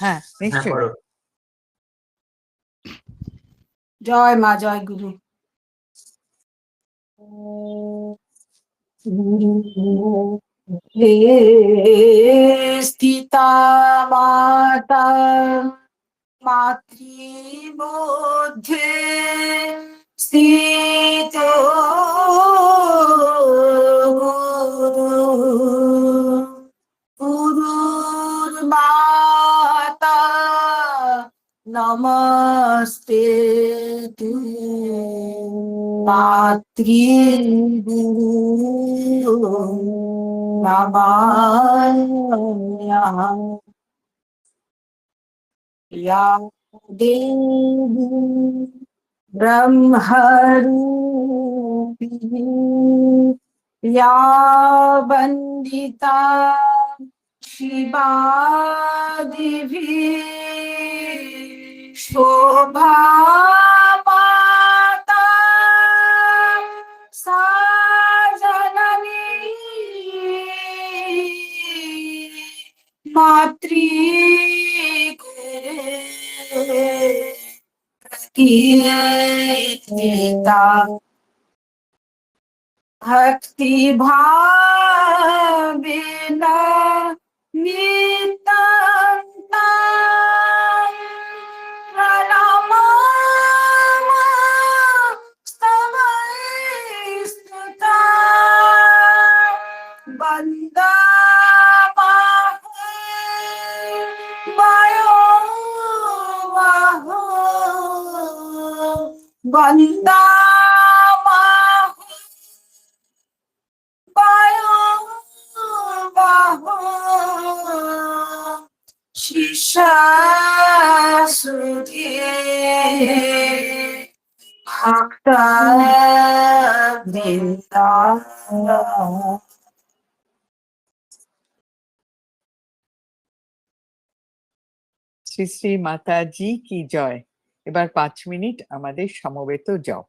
হ্যাঁ, নিশ্চয়ই। জয় মা, জয় গুরু। হে স্থিতা মাতা মাতৃমধ্যে স্থিত গুরুর মাতা নমস্তে মাতৃগুরু নমাম্যহম। या देवी ब्रह्मरूपिणी या वन्दिता शिवादिभिः शोभामाता सा जननी कीर्तिता भक्ति भावेन नित्यं प्रणमामि स्तुता शिशासुधे भक्तवृन्दा। শ্রী শ্রী মাতাজি কি জয়। এবার 5 মিনিট আমাদের সমবেত জপ।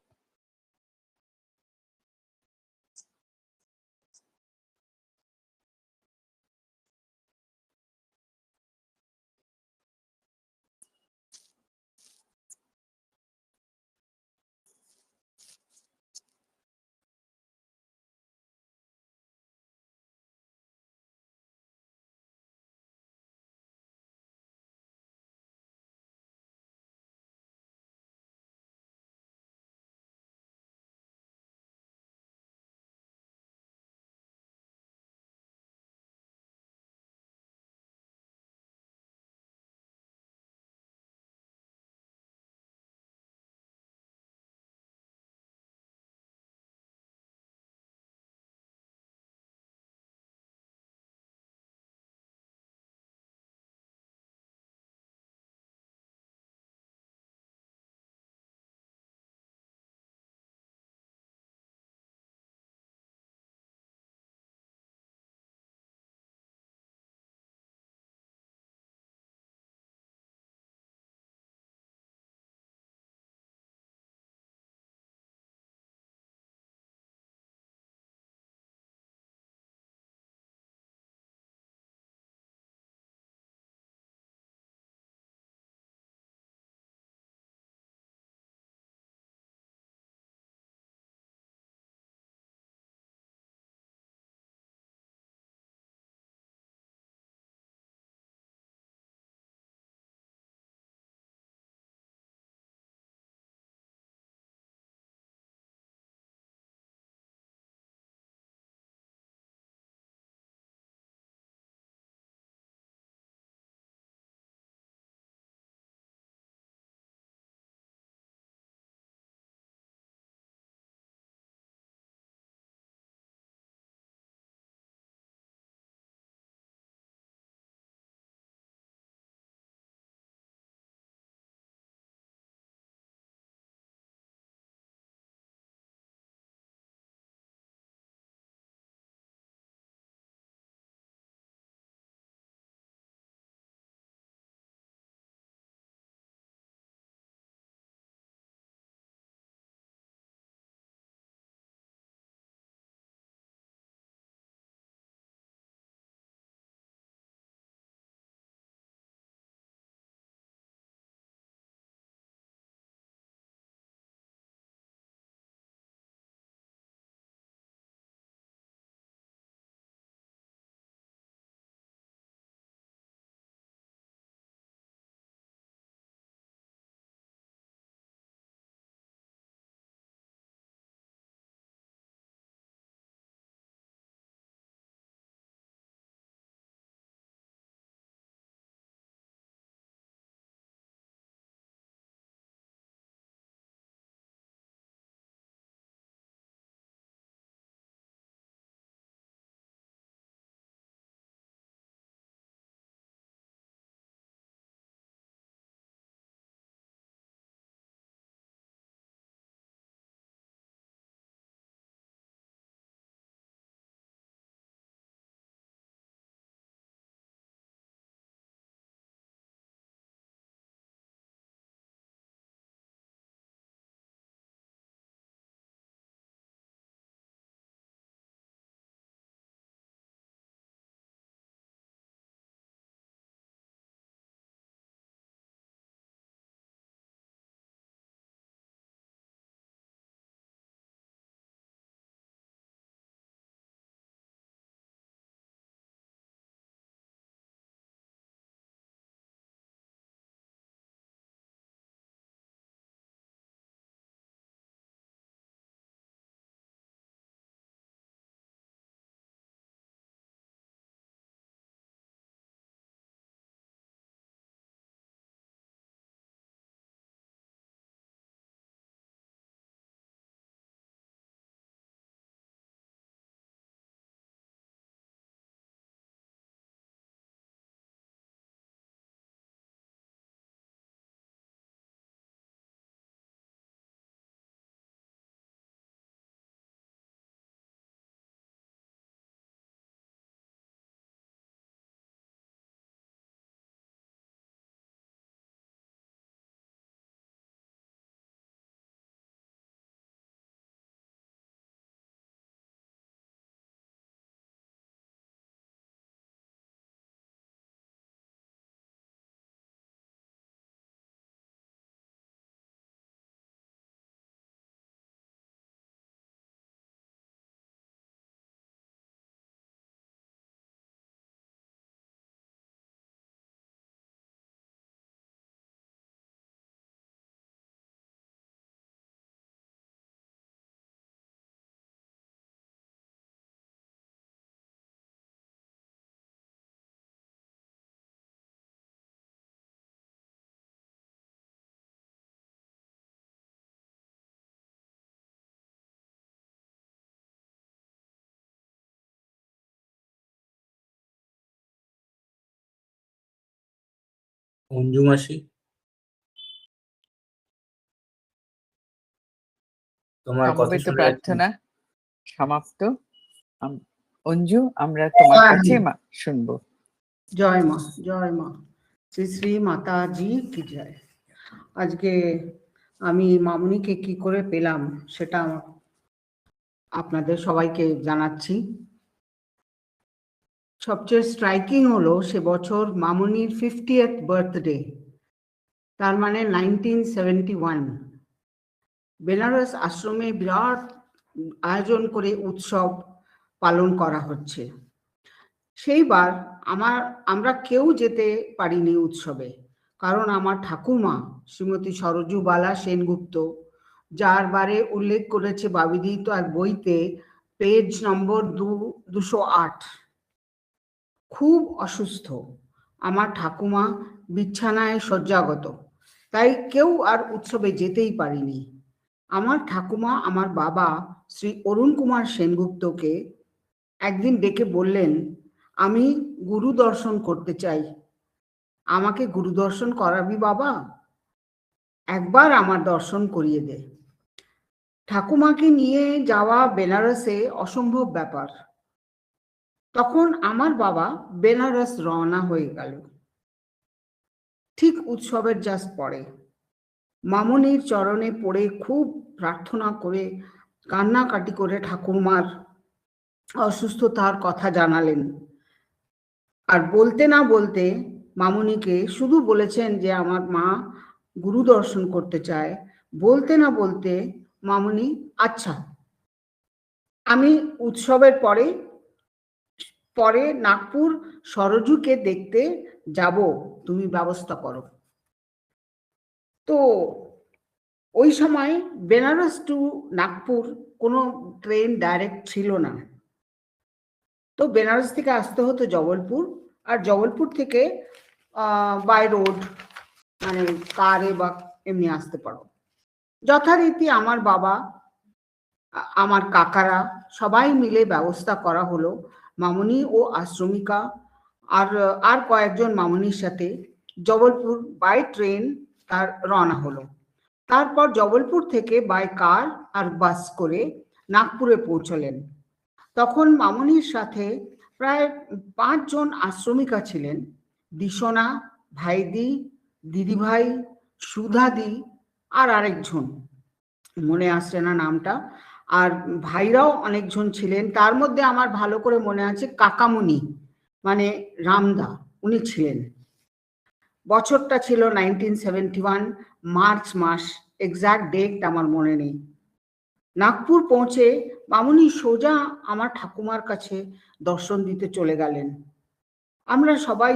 অঞ্জু মাসি, তোমার কথা সমবেত শুনে প্রার্থনা সমাপ্ত। অঞ্জু, আমরা তোমার হ্যাঁ, কাছে হ্যাঁ। শুনবো। জয় মা, জয় মা। শ্রী শ্রী মাতাজি কি জয়। আজকে আমি মামুনিকে কি করে পেলাম সেটা আপনাদের সবাইকে জানাচ্ছি। সবচেয়ে স্ট্রাইকিং হলো সে বছর মামুনির 50th বার্থডে, তার মানে 1971। বেনারস আশ্রমে বিরাট আয়োজন করে উৎসব পালন করা হচ্ছে। সেইবার আমরা কেউ যেতে পারিনি উৎসবে, কারণ আমার ঠাকুমা শ্রীমতী সরজুবালা সেনগুপ্ত, যার বারে উল্লেখ করেছে বাবিদি তার বইতে পেজ নম্বর 208, খুব অসুস্থ। আমার ঠাকুমা বিছানায় শয্যাগত, তাই কেউ আর উৎসবে যেতেই পারিনি। আমার ঠাকুমা আমার বাবা শ্রী অরুণ কুমার সেনগুপ্তকে একদিন ডেকে বললেন, আমি গুরু দর্শন করতে চাই, আমাকে গুরু দর্শন করাবি বাবা, একবার আমার দর্শন করিয়ে দে। ঠাকুমাকে নিয়ে যাওয়া বেনারসে অসম্ভব ব্যাপার। তখন আমার বাবা বেনারস রওনা হয়ে গেল। ঠিক উৎসবের জাস্ট পরে মামনির চরণে পড়ে খুব প্রার্থনা করে কান্নাকাটি করে ঠাকুমার অসুস্থতার কথা জানালেন। আর বলতে না বলতে মামনিকে শুধু বলেছেন যে আমার মা গুরু দর্শন করতে চায়। বলতে না বলতে মামনি, আচ্ছা আমি উৎসবের পরে নাগপুর সরজুকে দেখতে যাব, তুমি ব্যবস্থা করো। তো ওই সময় বেনারস টু নাগপুর কোনো ট্রেন ডাইরেক্ট ছিল না, তো বেনারস থেকে আসতে হতো জবলপুর, আর জবলপুর থেকে বাই রোড মানে কারে বা এমনি আসতে পারো। যথারীতি আমার বাবা, আমার কাকারা সবাই মিলে ব্যবস্থা করা হলো। মামনি ও আশ্রমিকা আর কয়েকজন মামনির সাথে জবলপুর বাই ট্রেন তার রওনা হলো। তারপর জবলপুর থেকে বাই কার আর বাস করে নাগপুরে পৌঁছলেন। তখন মামনির সাথে প্রায় 5 জন আশ্রমিকা ছিলেন, দিশোনা, ভাইদি, দিদিভাই, সুধাদি আর আরেকজন মনে আসছে না নামটা, আর ভাইরাও অনেকজন ছিলেন। তার মধ্যে আমার ভালো করে মনে আছে কাকামুনি মানে রামদা, উনি ছিলেন। বছরটা ছিল 1971 মার্চ মাস, এক্সাক্ট ডেট আমার মনে নেই। নাগপুর পৌঁছে মামনি সোজা আমার ঠাকুমার কাছে দর্শন দিতে চলে গেলেন। আমরা সবাই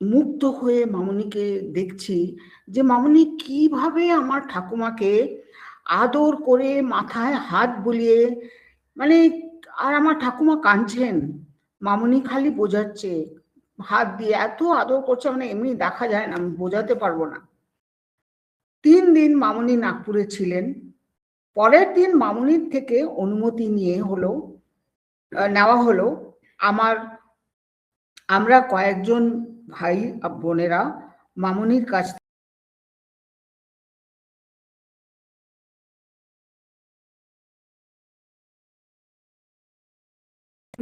মুগ্ধ হয়ে মামনিকে দেখছি যে মামনি কিভাবে আমার ঠাকুমাকে আদর করে মাথায় হাত বুলিয়ে, মানে আর আমার ঠাকুমা কাঁদছেন, মামনি খালি বোঝাচ্ছে হাত দিয়ে, এত আদর করছে, মানে এমনি দেখা যায় না, আমি বোঝাতে পারবো না। 3 দিন মামনি নাগপুরে ছিলেন। পরের দিন মামনির থেকে অনুমতি নেওয়া হলো আমরা কয়েকজন ভাই বোনেরা মামনির কাছ।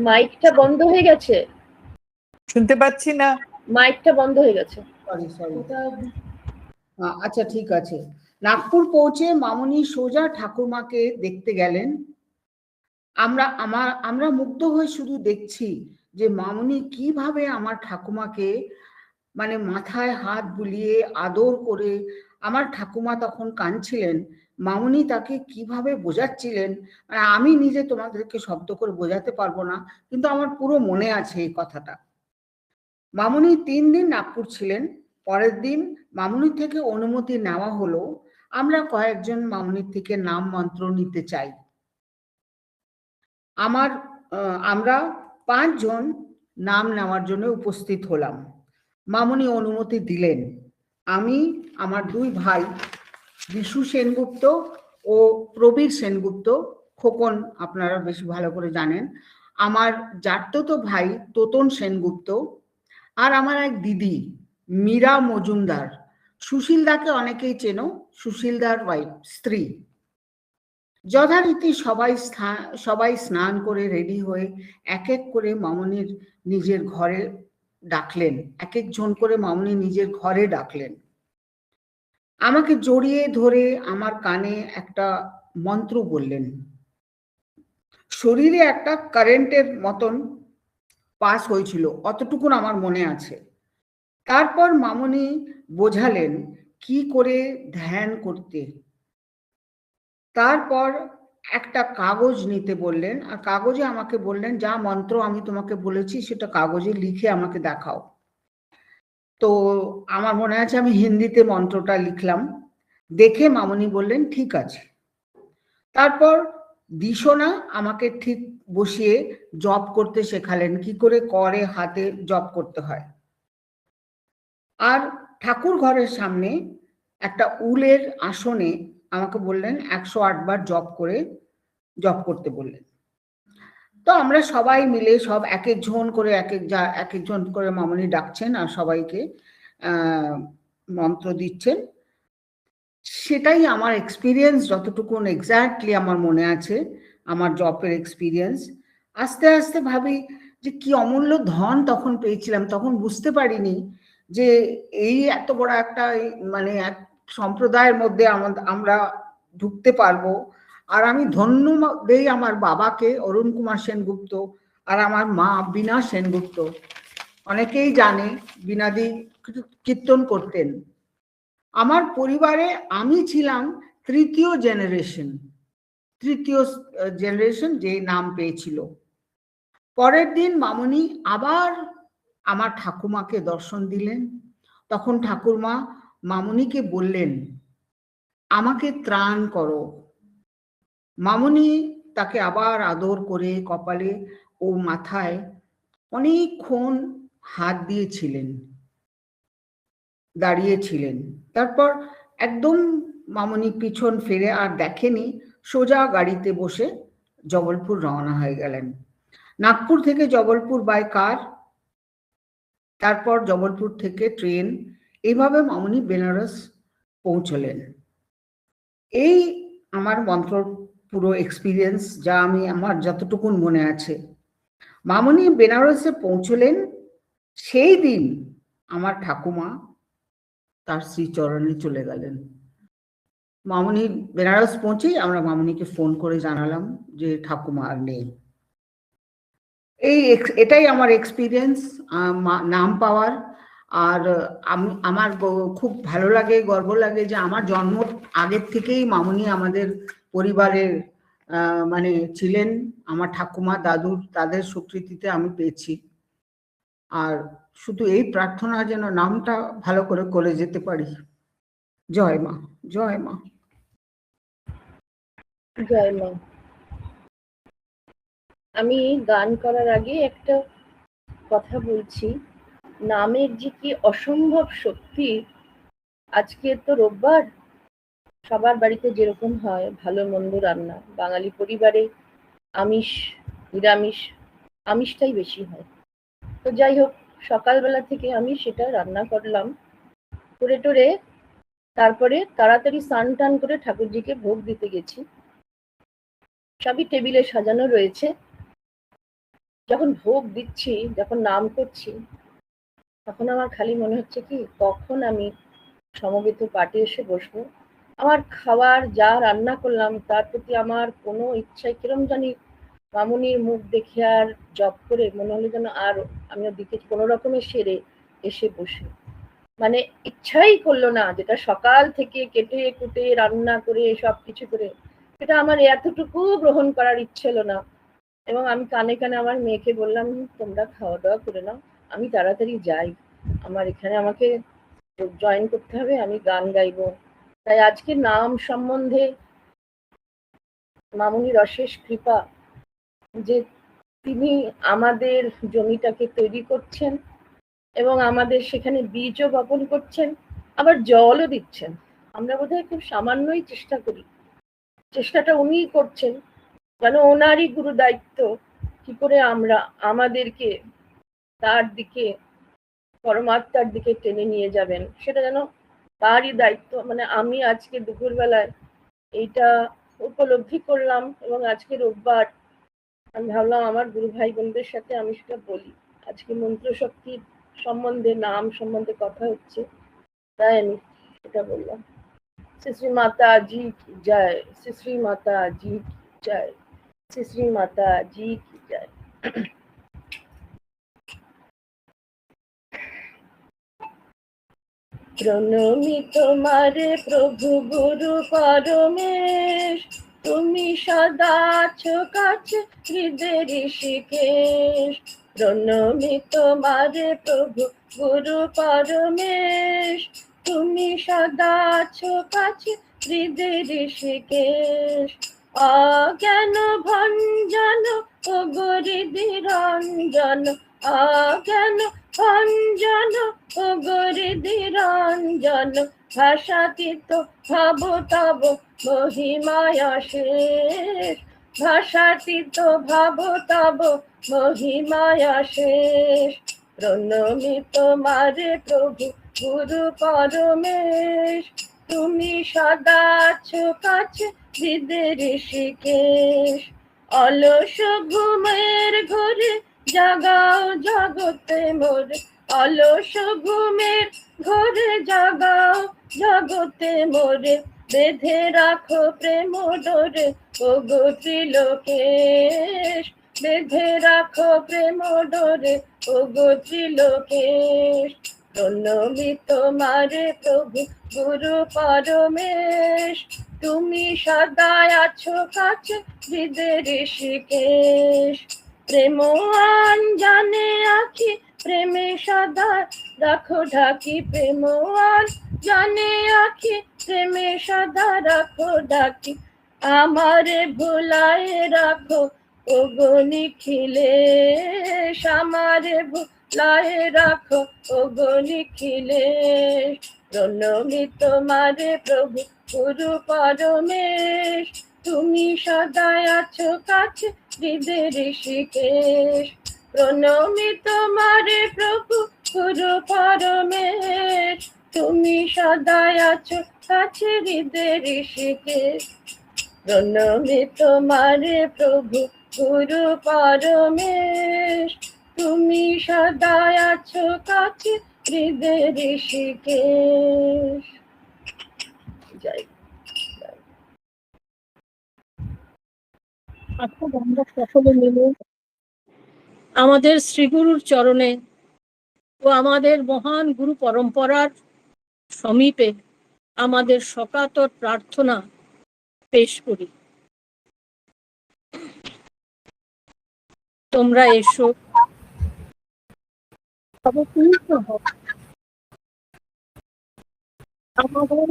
মাইকটা বন্ধ হয়ে গেছে, শুনতে পাচ্ছি না, মাইকটা বন্ধ হয়ে গেছে। সরি, আচ্ছা ঠিক আছে। নাগপুর পৌঁছে মামনি সোজা ঠাকুমাকে দেখতে গেলেন। আমরা মুগ্ধ হয়ে শুধু দেখছি যে মামনি কিভাবে আমার ঠাকুমাকে মানে মাথায় হাত বুলিয়ে আদর করে, আমার ঠাকুমা তখন কাঁদছিলেন, মামনি তাকে কিভাবে বোঝাচ্ছিলেন, মানে আমি নিজে তোমাদেরকে শব্দ করে বোঝাতে পারবো না, কিন্তু আমার পুরো মনে আছে এই কথাটা। মামনি 3 দিন নাগপুর ছিলেন। পরের দিন মামনির থেকে অনুমতি নেওয়া হলো, আমরা কয়েকজন মামনির থেকে নাম মন্ত্র নিতে চাই। আমরা 5 জন নাম নেওয়ার জন্য উপস্থিত হলাম। মামনি অনুমতি দিলেন। আমি, আমার 2 ভাই বিশু সেনগুপ্ত ও প্রবীর সেনগুপ্ত, খোকন আপনারা বেশি ভালো করে জানেন, আমার জাটতো ভাই তোতন সেনগুপ্ত, আর আমার এক দিদি মীরা মজুমদার। সুশীলদাকে অনেকেই চেনো, সুশীলদার ওয়াইফ, স্ত্রী। যথারীতি সবাই স্নান করে রেডি হয়ে এক এক করে মামনির নিজের ঘরে ডাকলেন, এক একজন করে মামনি নিজের ঘরে ডাকলেন। আমাকে জড়িয়ে ধরে আমার কানে একটা মন্ত্র বললেন। শরীরে একটা কারেন্টের মতন পাস হয়েছিল, অতটুকুন আমার মনে আছে। তারপর মামনি বোঝালেন কি করে ধ্যান করতে। তারপর একটা কাগজ নিতে বললেন, আর কাগজে আমাকে বললেন যা মন্ত্র আমি তোমাকে বলেছি সেটা কাগজে লিখে আমাকে দেখাও। তো আমার মনে আছে আমি হিন্দিতে মন্ত্রটা লিখলাম, দেখে মামনি বললেন ঠিক আছে। তারপর দিশোনা আমাকে ঠিক বসিয়ে জপ করতে শেখালেন, কি করে হাতে জপ করতে হয়। আর ঠাকুর ঘরের সামনে একটা উলের আসনে আমাকে বললেন 108 বার জপ করতে বললেন। তো আমরা সবাই মিলে সব এক একজন করে মামনি ডাকছেন আর সবাইকে মন্ত্র দিচ্ছেন। সেটাই আমার এক্সপিরিয়েন্স, যতটুকুন এক্স্যাক্টলি আমার মনে আছে আমার জপের এক্সপিরিয়েন্স। আস্তে আস্তে ভাবি যে কি অমূল্য ধন তখন পেয়েছিলাম। তখন বুঝতে পারিনি যে এই এত বড় একটা মানে এক সম্প্রদায়ের মধ্যে আমরা ঢুকতে পারবো। আর আমি ধন্য দেই আমার বাবাকে, অরুণ কুমার সেনগুপ্ত, আর আমার মা বীণা সেনগুপ্ত। অনেকেই জানে বীণাদি কীর্তন করতেন। আমার পরিবারে আমি ছিলাম তৃতীয় জেনারেশন যে নাম পেয়েছিল। পরের দিন মামনি আবার আমার ঠাকুমাকে দর্শন দিলেন। তখন ঠাকুরমা মামনিকে বললেন আমাকে ত্রাণ করো। মামনি তাকে আবার আদর করে কপালে ও মাথায় অনেকক্ষণ হাত দিয়েছিলেন, দাঁড়িয়েছিলেন। তারপর একদম মামনি পিছন ফিরে আর দেখেনি, সোজা গাড়িতে বসে জবলপুর রওনা হয়ে গেলেন। নাগপুর থেকে জবলপুর বাই কার, তারপর জবলপুর থেকে ট্রেন, এইভাবে মামনি বেনারস পৌঁছলেন। এই আমার মন্ত্র পুরো এক্সপিরিয়েন্স, যা আমার যতটুকুন মনে আছে। মামনি বেনারসে পৌঁছলেন, সেই দিন আমার ঠাকুমা তার শ্রীচরণে চলে গেলেন। মামনি বেনারস পৌঁছেই আমরা মামনিকে ফোন করে জানালাম যে ঠাকুমা আর নেই। এটাই আমার এক্সপিরিয়েন্স নাম পাওয়ার। আর আমার খুব ভালো লাগে, গর্ব লাগে যে আমার জন্ম আগের থেকেই মামনি আমাদের পরিবারের মানে ছিলেন। আমার ঠাকুমা দাদুর তাদের স্বীকৃতিতে আমি পেয়েছি। আর শুধু এই প্রার্থনা যেন নামটা ভালো করে যেতে পারি। জয় মা, জয় মা, জয় মা। আমি গান করার আগে একটা কথা বলছি, নামের যে কি অসম্ভব শক্তি। আজকে তো রোববার, সবার বাড়িতে যেরকম হয় ভালো মন্দ রান্না, বাঙালি পরিবারে আমিষ নিরামিষ, আমিষটাই বেশি হয়। তো যাই হোক, সকালবেলা থেকে আমি সেটা রান্না করলাম, করে টোরে তারপরে তাড়াতাড়ি স্নান টান করে ঠাকুরজিকে ভোগ দিতে গেছি। সবই টেবিলে সাজানো রয়েছে। যখন ভোগ দিচ্ছি, যখন নাম করছি, তখন আমার খালি মনে হচ্ছে কি কখন আমি সমবেত পাঠে এসে বসবো। আমার খাবার যা রান্না করলাম তার প্রতি আমার কোনো ইচ্ছাই কিরম জানি মামুনির মুখ দেখে আর জব করে মনে হলো যেন আর আমি ওদিকে কোনো রকমের সেরে এসে বসে, মানে ইচ্ছাই করলো না, যেটা সকাল থেকে কেটে কুটে রান্না করে সব কিছু করে সেটা আমার এতটুকু গ্রহণ করার ইচ্ছে হলো না। এবং আমি কানে কানে আমার মেয়েকে বললাম তোমরা খাওয়া দাওয়া করে নাও, আমি তাড়াতাড়ি যাই, আমার এখানে আমাকে জয়েন করতে হবে, আমি গান গাইবো। তাই আজকে নাম সম্বন্ধে মামুনির অশেষ কৃপা যে তিনি আমাদের জমিটাকে তৈরি করছেন এবং আমাদের সেখানে বীজও বপন করছেন, আবার জলও দিচ্ছেন। আমরা বোধহয় খুব সামান্যই চেষ্টা করি, চেষ্টাটা উনিই করছেন, যেন ওনারই গুরু দায়িত্ব কি করে আমরা আমাদেরকে তার দিকে পরমাত্মার দিকে টেনে নিয়ে যাবেন, সেটা যেন তারই দায়িত্ব। মানে আমি আজকে দুপুরবেলায় এইটা উপলব্ধি করলাম, এবং আজকে রোববার আমি ভাবলাম আমার গুরু ভাই বোনদের সাথে আমি সেটা বলি। আজকে মন্ত্র শক্তির সম্বন্ধে, নাম সম্বন্ধে কথা হচ্ছে, তাই আমি এটা বললাম। শ্রী শ্রী মাতা জি কি জয়, শ্রী শ্রী মাতা জি কি জয়, শ্রী শ্রী মাতা জি কি জয়। প্রণমি তোমারে প্রভু গুরু পরমেশ, তুমি সদা আছো কাছে হৃদয় ঋষিকেশ। প্রণমি তোমারে প্রভু গুরু পরমেশ, তুমি সদা আছো কাছে হৃদয় ঋষিকেশ। অজ্ঞান ভঞ্জন ও গরিদি রঞ্জন, অজ্ঞান ভঞ্জন ও গরিদি রঞ্জন, ভাষাতীত ভাব তব মহিমায় শেষ, ভাষাতীত ভাব তব মহিমায় শেষ। প্রণমি তোমারে প্রভু গুরু পরমেশ, তুমি সদা আছো কাছে হৃদয় ঋষিকেশ। অলস ঘুমের ঘরে জাগাও জগতে মোরে, অলস ঘুমের ঘরে জাগাও জগতে মোরে, বেঁধে রাখো প্রেম ডোরে ওগো ত্রিলোকেশ, বেঁধে রাখো প্রেম ডোরে ওগো ত্রিলোকেশ। প্রণমি তোমারে প্রভু গুরু পরমেশ, তুমি সদা আছো কাছে হৃদয় ঋষিকেশ। প্রেম জানে আখি প্রেমে সদা রাখো ঢাকি, প্রেম জানে আখি প্রেমে সদা রাখো ঢাকি। আমারে ভুলায় রাখো ওগো নিখিলেশ, আমারে ভুলায় রাখো ওগো নিখিলেশ। প্রণমি তোমারে প্রভু গুরু পরমেশ, তুমি সদা আছো কাছে হৃদয় ঋষিকেশ। প্রণমি তোমারে প্রভু গুরু পরমেশ, তুমি সদা আছো কাছে হৃদয় ঋষিকেশ। প্রণমি তোমারে প্রভু গুরু পরমেশ, তুমি সদা আছো কাছে হৃদয় ঋষিকেশ। জয়। আমরা সকলে মিলে আমাদের শ্রীগুরুর চরণে ও আমাদের মহান গুরু পরম্পরার সমীপে আমাদের সকাতর প্রার্থনা পেশ করি। তোমরা এসো, আমাদের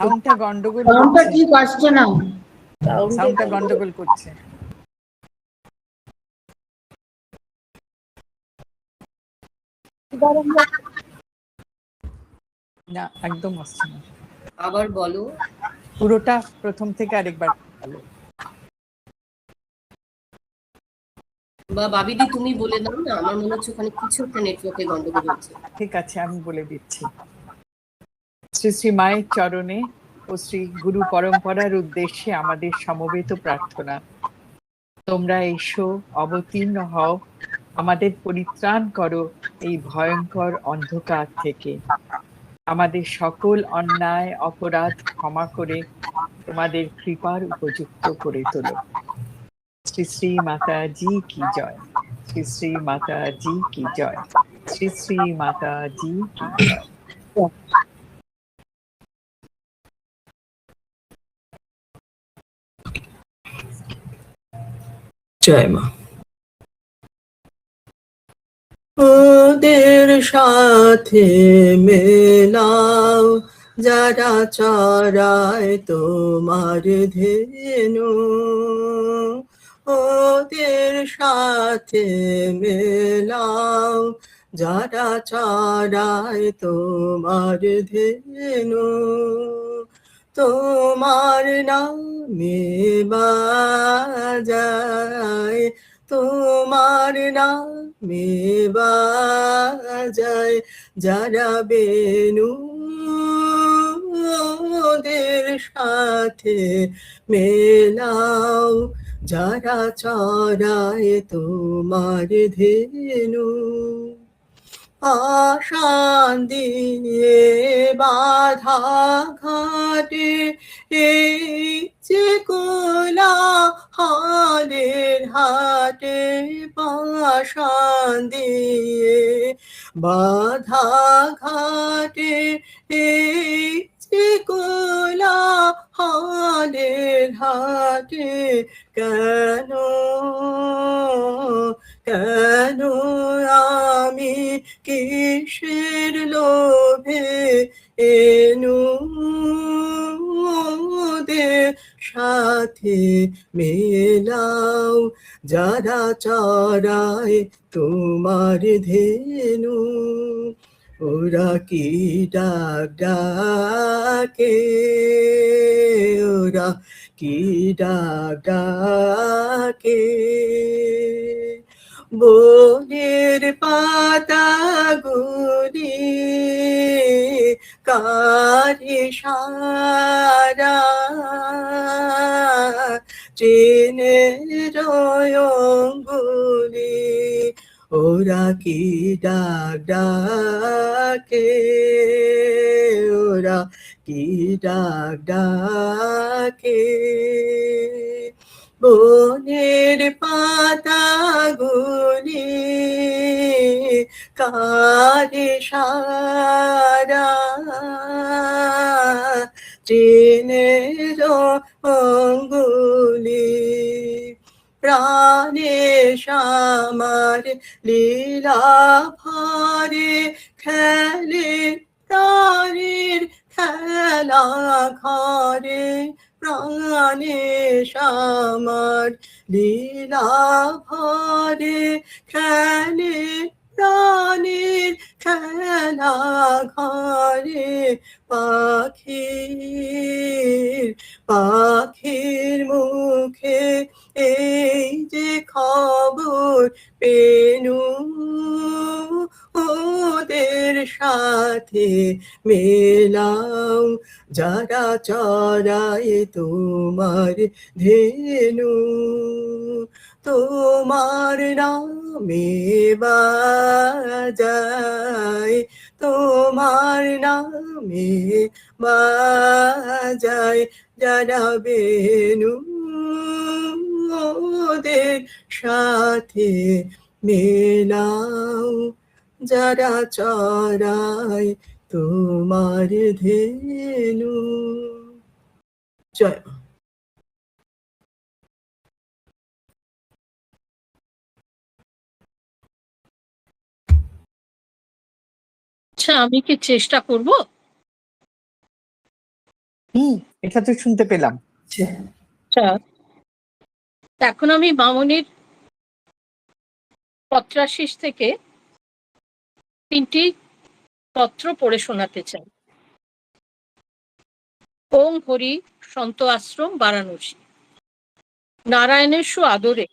সাউন্ডটা গন্ডগোল সাউন্ডটা করছে, ঠিক আসছে না, সাউন্ডটা গন্ডগোল করছে। না একদম আসছে না, আবার বলো। পুরোটা প্রথম থেকে আরেকবার বলো। বা বাবিদি তুমি বলে দাও না, আমার মনে হচ্ছে ওখানে কিছু একটা নেটওয়ার্কে গন্ডগোল হচ্ছে। ঠিক আছে, আমি বলে দিচ্ছি। শ্রী শ্রী মায়ের চরণে ও শ্রী গুরু পরম্পরার উদ্দেশ্যে আমাদের সমবেত প্রার্থনা। তোমরা এসো, অবতীর্ণ হও, আমাদের পরিত্রাণ করো এই ভয়ঙ্কর অন্ধকার থেকে। আমাদের সকল অন্যায় অপরাধ ক্ষমা করে তোমাদের কৃপার উপযুক্ত করে তোলো। শ্রী শ্রী মাতা জি কি জয়, শ্রী শ্রী মাতা জি কি জয়, শ্রী শ্রী মাতা জি কি জয়। জয় মা। ওদের সাথে মেলাও যারা চড়ায় তোমার ধেনু, ওদের সাথে মেলাও যারা চড়ায় তোমার ধেনু, তোমার নামে বাজায়, তোমার নামে বাজায় যারা বেনু, ওদের সাথে মেলাও, যারা চড়ায় তোমার ধেনু। আশান দিয়ে বাধা ঘাটে এই যে কোলা হালের হাটে, পাশান দিয়ে বাধা ঘাটে এই যে কোলা হালের হাটে, কেন কেন আমি কিসের লোভে এনু, ওদের সাথে মেলাও, যারা চড়ায় তোমার ধেনু। ওরা কি ডাক ডাকে, ওরা কি ডাক ডাকে, বনের পাতাগুলি কার ইশারা, চিনের অঙ্গুলি, ওরা কি ডাক ডাকে, ওরা কি ডাক ডাকে, বনের পাতাগুলি কার ইশারা, চিনের অঙ্গুলি, প্রাণেশ আমার লীলা ভরে খেলে প্রাণের খেলা ঘরে, প্রাণেশ আমার লীলা ভরে খেলে প্রাণের খেলা ঘরে, পাখির মুখে এই যে খবর পেনু, ওদের সাথে মেলাও, যারা চড়ায় তোমার ধেনু, তোমার নামে বাজায়, তোমার নামে বাজায় যারা বেনু, ওদের সাথে মেলাও, যারা চড়ায় তোমার ধেনু। জয় মা। আচ্ছা, আমি কি চেষ্টা করব? এটা তো শুনতে পেলাম। আচ্ছা, এখন আমি মামনির পত্রাশিস থেকে 3টি পত্র পড়ে শোনাতে চাই। ওং হরি সন্ত আশ্রম বারাণসী। নারায়ণের আদরে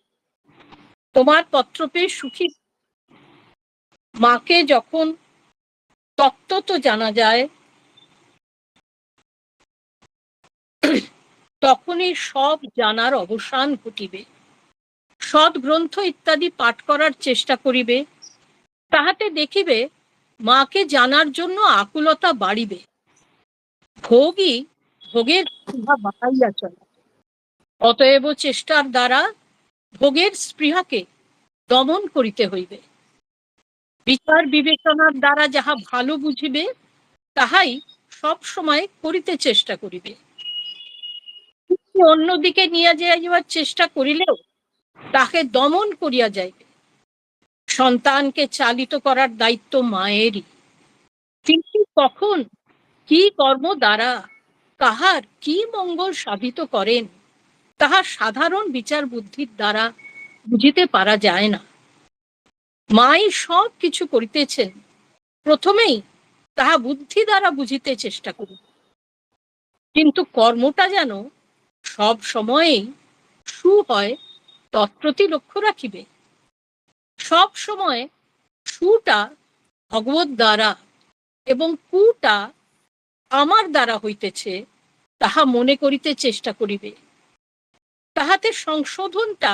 তোমার পত্র পেয়ে সুখী। মাকে যখন তত্ত্ব জানা যায় তখনই সব জানার অবসান ঘটিবে। সৎ গ্রন্থ ইত্যাদি পাঠ করার চেষ্টা করিবে, তাহাতে দেখিবে মাকে জানার জন্য আকুলতা বাড়িবে। ভোগই ভোগের স্পৃহা বাড়াইয়া চলে। অতএব চেষ্টার দ্বারা ভোগের স্পৃহাকে দমন করিতে হইবে। বিচার বিবেচনার দ্বারা যাহা ভালো বুঝিবে তাহাই সব সময় করিতে চেষ্টা করিবে। অন্যদিকে নিয়ে যাইবার চেষ্টা করিলেও তাকে দমন করিয়া যাইবে। সন্তানকে চালিত করার দায়িত্ব মায়েরই, কিন্তু কখন কি কর্ম দ্বারা কাহার কি মঙ্গল সাধিত করেন তাহা সাধারণ বিচার বুদ্ধির দ্বারা বুঝিতে পারা যায় না। মাই সব কিছু করিতেছেন, প্রথমেই তাহা বুদ্ধি দ্বারা বুঝিতে চেষ্টা করি, কিন্তু কর্মটা যেন সব সময়েই সু হয় তৎপ্রতি লক্ষ্য রাখিবে। সব সময় সুটা ভগবত দ্বারা এবং কুটা আমার দ্বারা হইতেছে তাহা মনে করিতে চেষ্টা করিবে। তাহাতে সংশোধনটা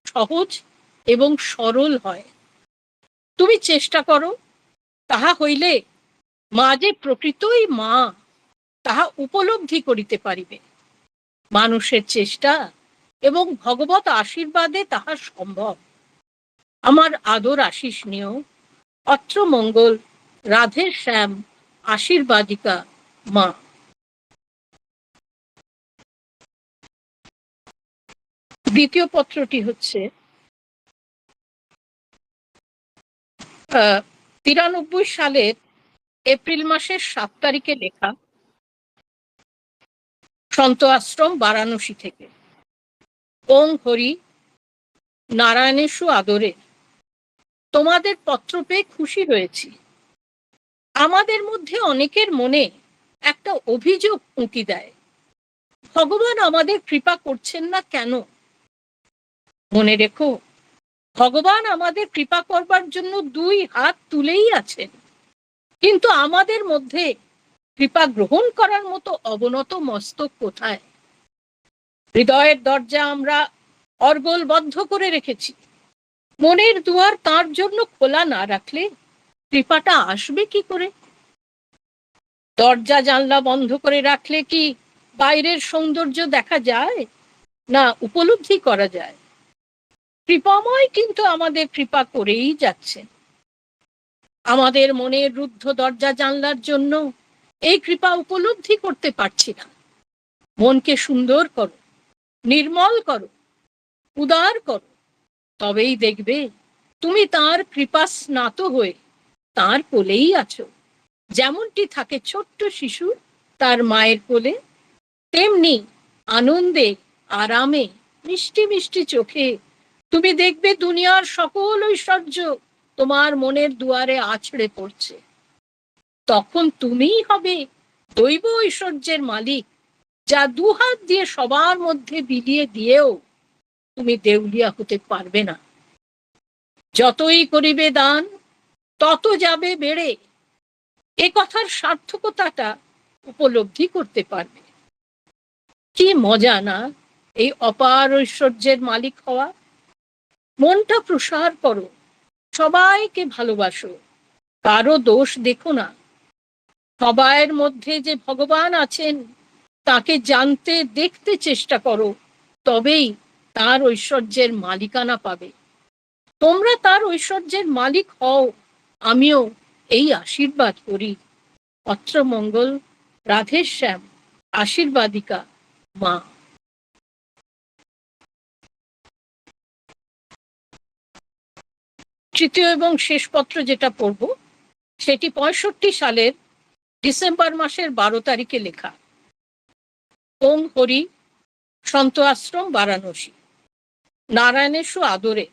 সহজ এবং সরল হয়। তুমি চেষ্টা করো, তাহা হইলে মা যে প্রকৃতই মা তাহা উপলব্ধি করিতে পারিবে। মানুষের চেষ্টা এবং ভগবত আশীর্বাদে তাহা সম্ভব। আমার আদর আশিস নিও। অত্র মঙ্গল, রাধে শ্যাম, আশীর্বাদিকা মা। দ্বিতীয় পত্রটি হচ্ছে 93 সালের এপ্রিল মাসের 7 তারিখে লেখা, সন্ত আশ্রম বারাণসী থেকে। ওং হরি, নারায়ণেশু আদরে, তোমাদের পত্র পেয়ে খুশি হয়েছি। আমাদের মধ্যে অনেকের মনে একটা অভিযোগ উঁকি দেয়, ভগবান আমাদের কৃপা করছেন না কেন? মনে রেখো, ভগবান আমাদের কৃপা করবার জন্য 2 হাত তুলেই আছেন, কিন্তু আমাদের মধ্যে কৃপা গ্রহণ করার মতো অবনত মস্তক কোথায়? হৃদয়ের দরজা আমরা অর্গলবদ্ধ করে রেখেছি। মনের দুয়ার তার জন্য খোলা না রাখলে কৃপাটা আসবে কি করে? দরজা জানলা বন্ধ করে রাখলে কি বাইরের সৌন্দর্য দেখা যায় না উপলব্ধি করা যায়? কৃপাময় কিন্তু আমাদের কৃপা করেই যাচ্ছে। আমাদের মনের রুদ্ধ দরজা জানলার জন্য এই কৃপা উপলব্ধি করতে পারছি না। মনকে সুন্দর করো, নির্মল করো, উদার করো, তবেই দেখবে তুমি তার কৃপা স্নাত হয়ে তার কোলেই আছো। যেমনটি থাকে ছোট্ট শিশু তার মায়ের কোলে, তেমনি আনন্দে আরামে মিষ্টি মিষ্টি চোখে তুমি দেখবে দুনিয়ার সকল ঐশ্বর্য তোমার মনের দুয়ারে আছড়ে পড়ছে। তখন তুমিই হবে দৈব ঐশ্বর্যের মালিক, যা 2 হাত দিয়ে সবার মধ্যে বিলিয়ে দিয়েও তুমি দেউলিয়া হতে পারবে না। যতই করিবে দান তত যাবে বেড়ে, এ কথার সার্থকতাটা উপলব্ধি করতে পারবে। কি মজা না এই অপার ঐশ্বর্যের মালিক হওয়া? মনটা প্রসার করো, সবাইকে ভালোবাসো, কারো দোষ দেখো না। সবাইয়ের মধ্যে যে ভগবান আছেন তাকে জানতে দেখতে চেষ্টা করো, তবেই তার ঐশ্বর্যের মালিকানা পাবে। তোমরা তার ঐশ্বর্যের মালিক হও, আমিও এই আশীর্বাদ করি। অত্র মঙ্গল, রাধে শ্যাম, আশীর্বাদিকা মা। তৃতীয় এবং শেষ পত্র যেটা পড়ব সেটি 65 সালের ডিসেম্বর মাসের 12 তারিখে লেখা। ওং হরি, সন্ত আশ্রম বারাণসী, নারায়ণেশু আদরে,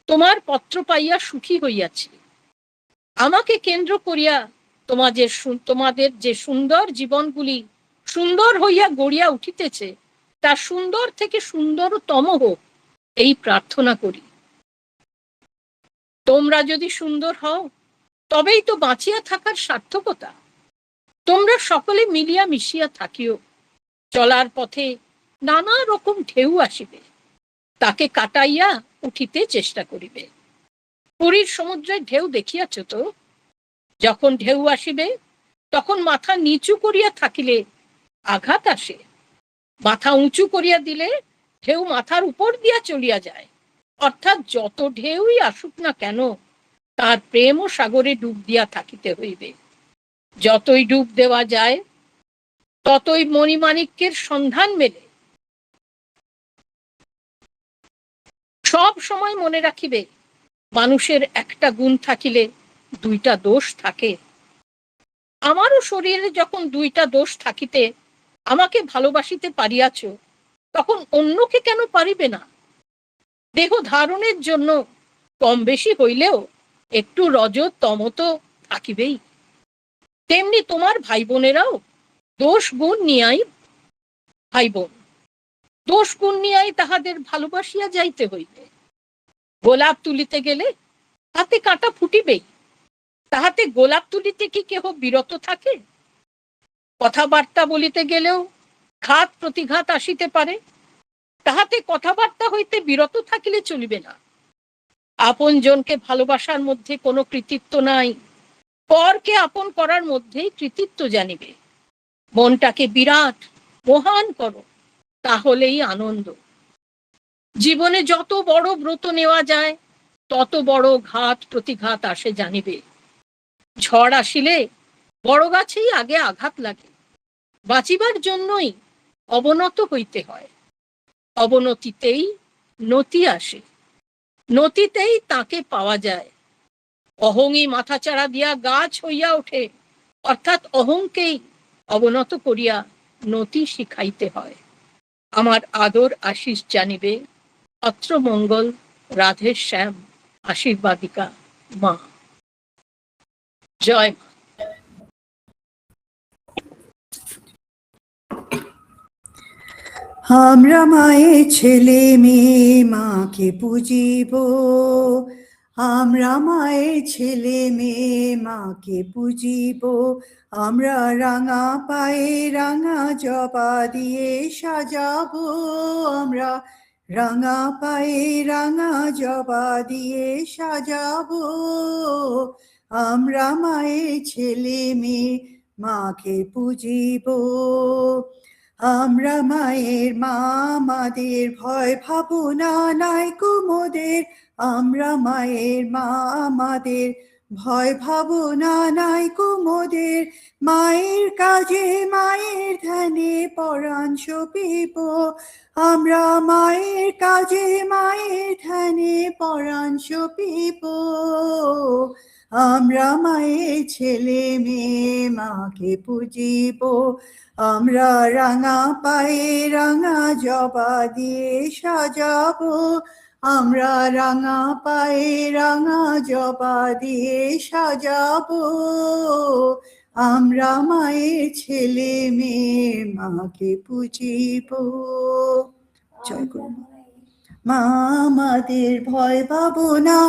তোমার পত্র পাইয়া সুখী হইয়াছি। আমাকে কেন্দ্র করিয়া তোমাদের যে সুন্দর জীবনগুলি সুন্দর হইয়া গড়িয়া উঠিতেছে তা সুন্দর থেকে সুন্দরতম হোক, এই প্রার্থনা করি। তোমরা যদি সুন্দর হও তবেই তো বাঁচিয়া থাকার সার্থকতা। তোমরা সকলে মিলিয়া মিশিয়া থাকিও। চলার পথে নানা রকম ঢেউ আসিবে, তাকে কাটাইয়া উঠিতে চেষ্টা করিবে। পুরীর সমুদ্রের ঢেউ দেখিয়াছ তো? যখন ঢেউ আসিবে তখন মাথা নিচু করিয়া থাকিলে আঘাত আসে, মাথা উঁচু করিয়া দিলে ঢেউ মাথার উপর দিয়া চলিয়া যায়। অর্থাৎ যত ঢেউই আসুক না কেন তার প্রেম ও সাগরে ডুব দিয়া থাকিতে হইবে। যতই ডুব দেওয়া যায় ততই মণিমাণিক্যের সন্ধান মেলে। সব সময় মনে রাখিবে, মানুষের একটা গুণ থাকিলে 2টা দোষ থাকে। আমারও শরীরে যখন 2টা দোষ থাকিতে আমাকে ভালোবাসিতে পারিয়াছ, তখন অন্যকে কেন পারিবে না? দেহ ধারণের জন্য কম বেশি হইলেও একটু রজত তম তো থাকিবেই। তেমনি তোমার ভাই বোনেরাও দোষ গুণ নিয়াই ভাই বোন, দোষ গুণ নিয়াই তাহাদের ভালোবাসিয়া যাইতে হইবে। গোলাপ তুলিতে গেলে তাতে কাঁটা ফুটিবেই, তাহাতে গোলাপ তুলিতে কি কেহ বিরত থাকে? কথাবার্তা বলিতে গেলেও ঘাত প্রতিঘাত আসিতে পারে, তাহাতে কথাবার্তা হইতে বিরত থাকিলে চলিবে না। আপন জনকে ভালোবাসার মধ্যে কোনো কৃতিত্ব নাই, পরকে আপন করার মধ্যেই কৃতিত্ব জানিবে। মনটাকে বিরাট মহান করো, তাহলেই আনন্দ। জীবনে যত বড় ব্রত নেওয়া যায় তত বড় ঘাত প্রতিঘাত আসে জানিবে। ঝড় আসিলে বড় গাছেই আগে আঘাত লাগে। বাঁচিবার জন্যই অবনত হইতে হয়, অবনতিতেই নতি আসে, নতিতেই তাকে পাওয়া যায়। অহংই মাথাচাড়া দিয়া গাছ হইয়া ওঠে, অর্থাৎ অহংকেই অবনত করিয়া নতি শিখাইতে হয়। আমার আদর আশিস জানিবে। অত্র মঙ্গল, রাধে শ্যাম, আশীর্বাদিকা মা। জয় মা। আমরা মায়ের ছেলে মেয়ে মাকে পুজিব, আমরা মায়ের ছেলে মেয়ে মাকে পুজিব। আমরা রাঙা পায়ে রাঙা জবা দিয়ে সাজাবো, আমরা রাঙা পায়ে রাঙা জবা দিয়ে সাজাবো। আমরা মায়ের ছেলে মেয়ে মাকে পুজিব। আমরা মায়ের মা, আমাদের ভয় ভাবনা নাই কুমোদের। আমরা মায়ের মা, আমাদের ভয় ভাবনা নাই কুমোদের। মায়ের কাজে মায়ের ধ্যানে পরাণ সপিব, আমরা মায়ের কাজে মায়ের ধ্যানে পরাণ সপিব। আমরা মায়ের ছেলে মেয়ে মাকে পুজিব। আমরা রাঙা পায়ে রাঙা জবা দিয়ে সাজাবো, আমরা রাঙা পায়ে রাঙা জবা দিয়ে সাজাবো। আমরা মায়ের ছেলে মেয়ে মাকে পুজিব। জয় গুরু মা। আমাদের ভয় ভাবনা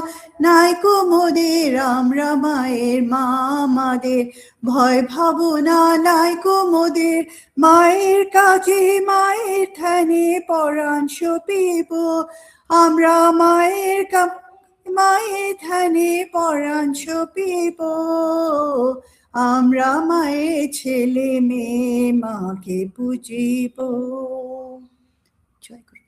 নাই কুমোদের, আমরা মায়ের মা, আমাদের ভয় ভাবনা নাই কুমোদের। মায়ের কাজে মায়ের ধ্যানে পরাণ সপিব, আমরা মায়ের মায়ের ধ্যানে পরাণ সপিব। আমরা মায়ের ছেলে মেয়ে মাকে পুজিব। জয় গুরু।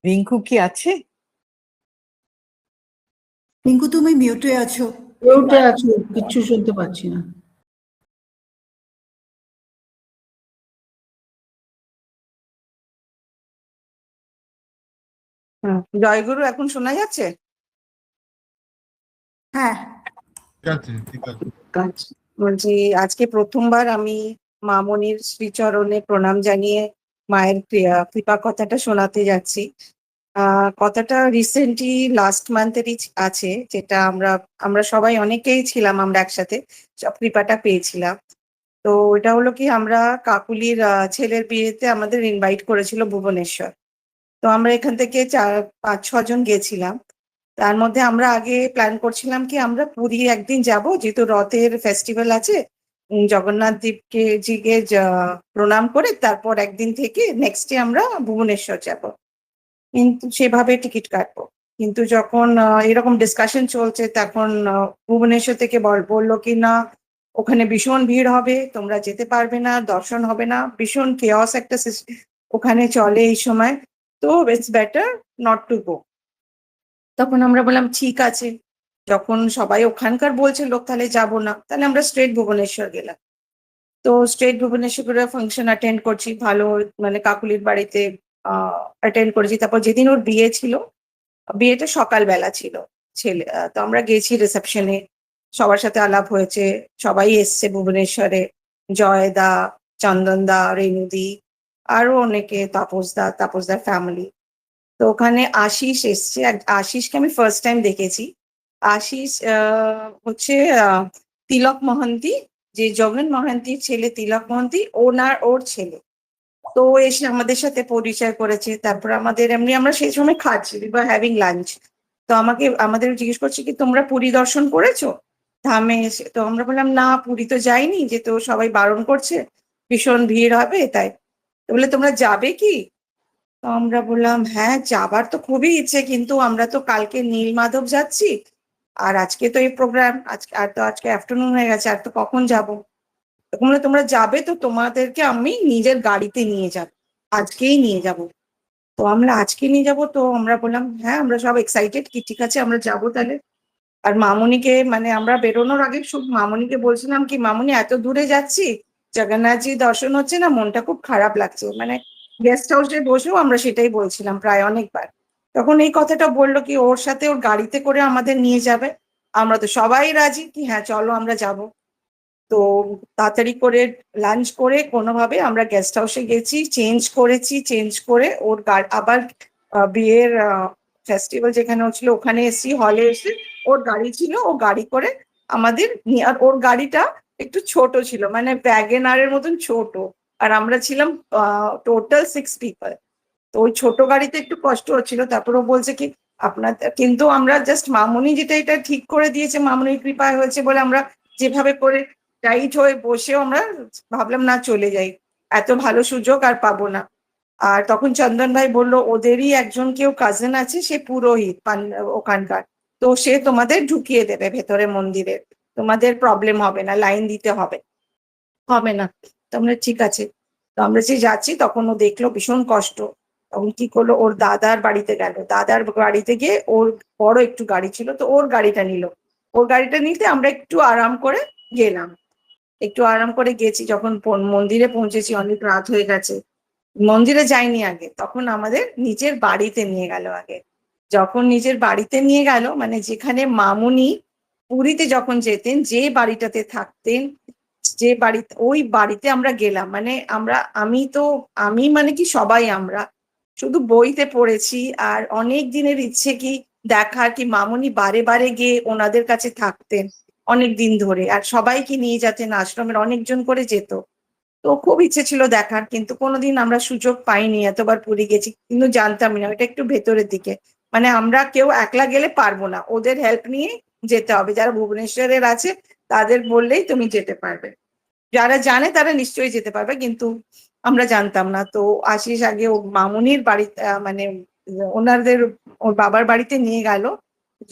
রিঙ্কু কি আছে? রিঙ্কু তুমি মিউটে আছো। মিউটে আছো, কিচ্ছু শুনতে পাচ্ছি না। জয়গুরু, এখন শোনা যাচ্ছে? হ্যাঁ, বলছি আজকে প্রথমবার আমি মামনির শ্রীচরণে প্রণাম জানিয়ে মায়ের কৃপা কথাটা শোনাতে যাচ্ছি। কথাটা রিসেন্টলি লাস্ট মান্থেরই আছে, যেটা আমরা সবাই অনেকেই ছিলাম, আমরা একসাথে সব কৃপাটা পেয়েছিলাম। তো এটা হলো কি, আমরা কাকুলির ছেলের বিয়েতে আমাদের ইনভাইট করেছিল ভুবনেশ্বর। তো আমরা এখান থেকে 4-5-6 জন গেছিলাম। তার মধ্যে আমরা আগে প্ল্যান করছিলাম কি আমরা পুরী একদিন যাব, যেহেতু রথের ফেস্টিভ্যাল আছে। জগন্নাথ দেবকে জিকে প্রণাম করে তারপর একদিন থেকে নেক্সট ডে আমরা ভুবনেশ্বর যাব, কিন্তু সেভাবে টিকিট কাটবো। কিন্তু যখন এরকম ডিসকাশন চলছে, তখন ভুবনেশ্বর থেকে বললো কি না, ওখানে ভীষণ ভিড় হবে, তোমরা যেতে পারবে না, দর্শন হবে না, ভীষণ কেওস একটা ওখানে চলে এই সময়, তো it's better not to go. তখন আমরা বললাম ঠিক আছে, যখন সবাই ওখানকার বলছে লোক, তাহলে যাবো না, তাহলে আমরা স্ট্রেট ভুবনেশ্বর গেলাম। তো স্ট্রেট ভুবনেশ্বরে ফাংশন অ্যাটেন্ড করছি, ভালো মানে কাকুলির বাড়িতে অ্যাটেন্ড করেছি। তারপর যেদিন ওর বিয়ে ছিল, বিয়েটা সকালবেলা ছিল, ছেলে তো আমরা গেছি রিসেপশনে, সবার সাথে আলাপ হয়েছে, সবাই এসছে ভুবনেশ্বরে, জয়দা, চন্দনদা, রেণুদি, আরো অনেকে, তাপসদার ফ্যামিলি। তো ওখানে আশিস এসছে, আশিসকে আমি ফার্স্ট টাইম দেখেছি। আশিস হচ্ছে তিলক মহান্তি, যে জগন মহান্তির ছেলে তিলক মহান্তি, ওর ছেলে। তো ও এসে আমাদের সাথে পরিচয় করেছে। তারপর আমরা সেই সময় খাচ্ছি, বা হ্যাভিং লাঞ্চ। তো আমাদের জিজ্ঞেস করছে কি তোমরা পুরী দর্শন করেছো ধামে এসে? তো আমরা বললাম না, পুরী তো যাইনি, যে তো সবাই বারণ করছে, ভীষণ ভিড় হবে তাই। তো বলে তোমরা যাবে কি? তো আমরা বললাম হ্যাঁ, যাবার তো খুবই ইচ্ছে, কিন্তু আমরা তো কালকে নীলমাধব যাচ্ছি, আর আজকে তো এই প্রোগ্রাম, আজকে আফটারনুন হয়ে গেছে, আর তো কখন যাবো। তোমরা যাবে তো তোমাদেরকে আমি নিজের গাড়িতে নিয়ে যাব, আজকেই নিয়ে যাব। তো আমরা আজকে নিয়ে যাব। তো আমরা বললাম হ্যাঁ, আমরা সব এক্সাইটেড কি ঠিক আছে আমরা যাবো তাহলে। আর মামুনিকে, মানে আমরা বেরোনোর আগে শুধু মামুনিকে বলছিলাম কি মামুনি এত দূরে যাচ্ছি, জগন্নাথজি দর্শন হচ্ছে না, মনটা খুব খারাপ লাগছে। মানে গেস্ট হাউসে বসেও আমরা সেটাই বলছিলাম প্রায় অনেকবার। তখন এই কথাটা বললো কি ওর সাথে ওর গাড়িতে করে আমাদের নিয়ে যাবে। আমরা তো সবাই রাজি কি হ্যাঁ চলো আমরা যাব। তো তাড়াতাড়ি করে লাঞ্চ করে কোনোভাবে আমরা গেস্ট হাউসে গেছি, চেঞ্জ করে ওর আবার বিয়ের ফেস্টিভ্যাল যেখানে হচ্ছিল ওখানে এসেছি, হলে এসে ওর গাড়ি ছিল, ও গাড়ি করে আমাদের নিয়ে। আর ওর গাড়িটা একটু ছোট ছিল, মানে ওয়াগনারের মতন ছোট, আর আমরা ছিলাম টোটাল 6 পিপল। তো ওই ছোট গাড়িতে একটু কষ্ট হচ্ছিল। তারপর ও বলছে কি কিন্তু আমরা জাস্ট মামুনি যেটা এটা ঠিক করে দিয়েছে, মামুনির কৃপায় হয়েছে বলে আমরা যেভাবে করে টাইট হয়ে বসেও আমরা ভাবলাম না চলে যাই, এত ভালো সুযোগ আর পাবো না। আর তখন চন্দন ভাই বললো ওদেরই একজন কেউ কাজিন আছে, সে পুরোহিত ওখানকার, তো সে তোমাদের ঢুকিয়ে দেবে ভেতরে মন্দিরে, তোমাদের প্রবলেম হবে না, লাইন দিতে হবে না। তো আমরা ঠিক আছে। তো আমরা যে যাচ্ছি তখন ও দেখলো ভীষণ কষ্ট, তখন কি করলো ওর দাদার বাড়িতে গেল, দাদার বাড়িতে গিয়ে ওর বড় একটু গাড়ি ছিল, তো ওর গাড়িটা নিল। ওর গাড়িটা নিতে আমরা একটু আরাম করে গেলাম, একটু আরাম করে গেছি। যখন মন্দিরে পৌঁছেছি অনেক রাত হয়ে গেছে, মন্দিরে যাইনি আগে, তখন আমাদের নিজের বাড়িতে নিয়ে গেল আগে। যখন নিজের বাড়িতে নিয়ে গেল, মানে যেখানে মামুনি পুরীতে যখন যেতেন, যে বাড়িটাতে থাকতেন, যে বাড়িতে, ওই বাড়িতে আমরা গেলাম। মানে আমি মানে কি সবাই আমরা শুধু বইতে পড়েছি, আর অনেক দিনের ইচ্ছে কি দেখার কি মামুনি বারে বারে গিয়ে ওনাদের কাছে থাকতেন অনেক দিন ধরে, আর সবাইকে নিয়ে যেতেন, আশ্রমের অনেকজন করে যেত। তো খুব ইচ্ছে ছিল দেখার, কিন্তু কোনোদিন আমরা সুযোগ পাইনি। এতবার পুরী গেছি কিন্তু জানতাম না এটা একটু ভেতরের দিকে, মানে আমরা কেউ একলা গেলে পারবো না, ওদের হেল্প নিয়ে যেতে হবে। যারা ভুবনেশ্বরের আছে তাদের বললেই তুমি যেতে পারবে, যারা জানে তারা নিশ্চয়ই যেতে পারবে, কিন্তু আমরা জানতাম না। তো আশিস আগে ও মামুনির বাড়ি, মানে ওর বাবার বাড়িতে নিয়ে গেল,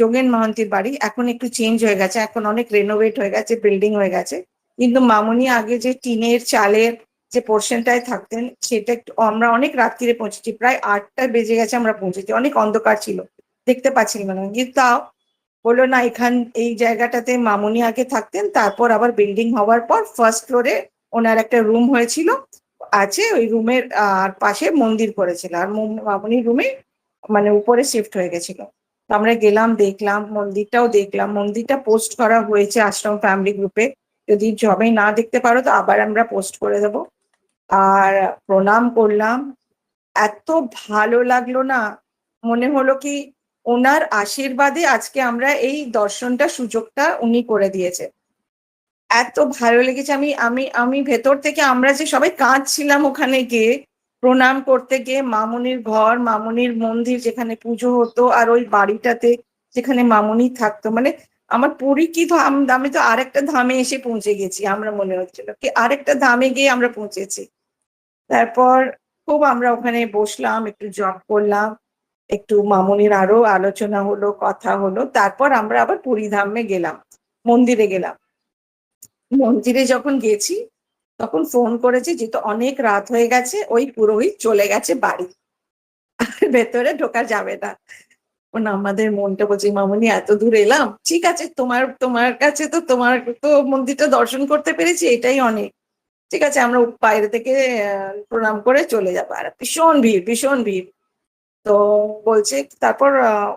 যোগেন মহান্তির বাড়ি। এখন একটু চেঞ্জ হয়ে গেছে, এখন অনেক রেনোভেট হয়ে গেছে, বিল্ডিং হয়ে গেছে। কিন্তু মামুনি আগে যে টিনের চালের যে পোর্শনটায় থাকতেন, সেটা আমরা অনেক রাত্রিরে পৌঁছেছি, প্রায় 8টা বেজে গেছে আমরা পৌঁছেছি, অনেক অন্ধকার ছিল, দেখতে পাচ্ছিলাম না। কিন্তু তাও বললো না, এই জায়গাটাতে মামুনি আগে থাকতেন, তারপর আবার বিল্ডিং হওয়ার পর ফার্স্ট ফ্লোরে ওনার একটা রুম হয়েছিল আছে, ওই রুমের পাশে মন্দির করেছিল, আর মামুনির রুমে মানে উপরে শিফট হয়ে গেছিল। তো আমরা গেলাম, দেখলাম দেখলাম, মন্দিরটা পোস্ট করা হয়েছে আশ্রম ফ্যামিলি গ্রুপে, যদি সবাই না দেখতে পারো তো আবার আমরা পোস্ট করে দেবো। আর প্রণাম করলাম, এত ভালো লাগলো না, মনে হলো কি ওনার আশীর্বাদে আজকে আমরা এই দর্শনটা সুযোগটা উনি করে দিয়েছে। এত ভালো লেগেছে, আমি আমি আমি ভেতর থেকে, আমরা যে সবাই কাঁদছিলাম ওখানে গিয়ে প্রণাম করতে গিয়ে, মামুনির ঘর, মামুনির মন্দির যেখানে পুজো হতো, আর ওই বাড়িটাতে যেখানে মামুনি থাকতো, মানে আমার পুরী কি ধাম, আমি তো আরেকটা ধামে এসে পৌঁছে গেছি, আমরা মনে হচ্ছিল কি আরেকটা ধামে গিয়ে আমরা পৌঁছেছি। তারপর খুব আমরা ওখানে বসলাম, একটু জব করলাম, একটু মামুনির আরো আলোচনা হলো, কথা হলো। তারপর আমরা আবার পুরী ধামে গেলাম, মন্দিরে গেলাম। মন্দিরে যখন গেছি তখন ফোন করেছে, যেহেতু অনেক রাত হয়ে গেছে, ওই পুরোহিত চলে গেছে বাড়ি, ভেতরে ঢোকা যাবে না। আমাদের মনটা বলছে মামুনি এত দূর এলাম, ঠিক আছে, তোমার কাছে তো, তোমার তো মন্দিরটা দর্শন করতে পেরেছি, এটাই অনেক, ঠিক আছে আমরা বাইরে থেকে প্রণাম করে চলে যাবো। আর ভীষণ ভিড়। তো বলছে, তারপর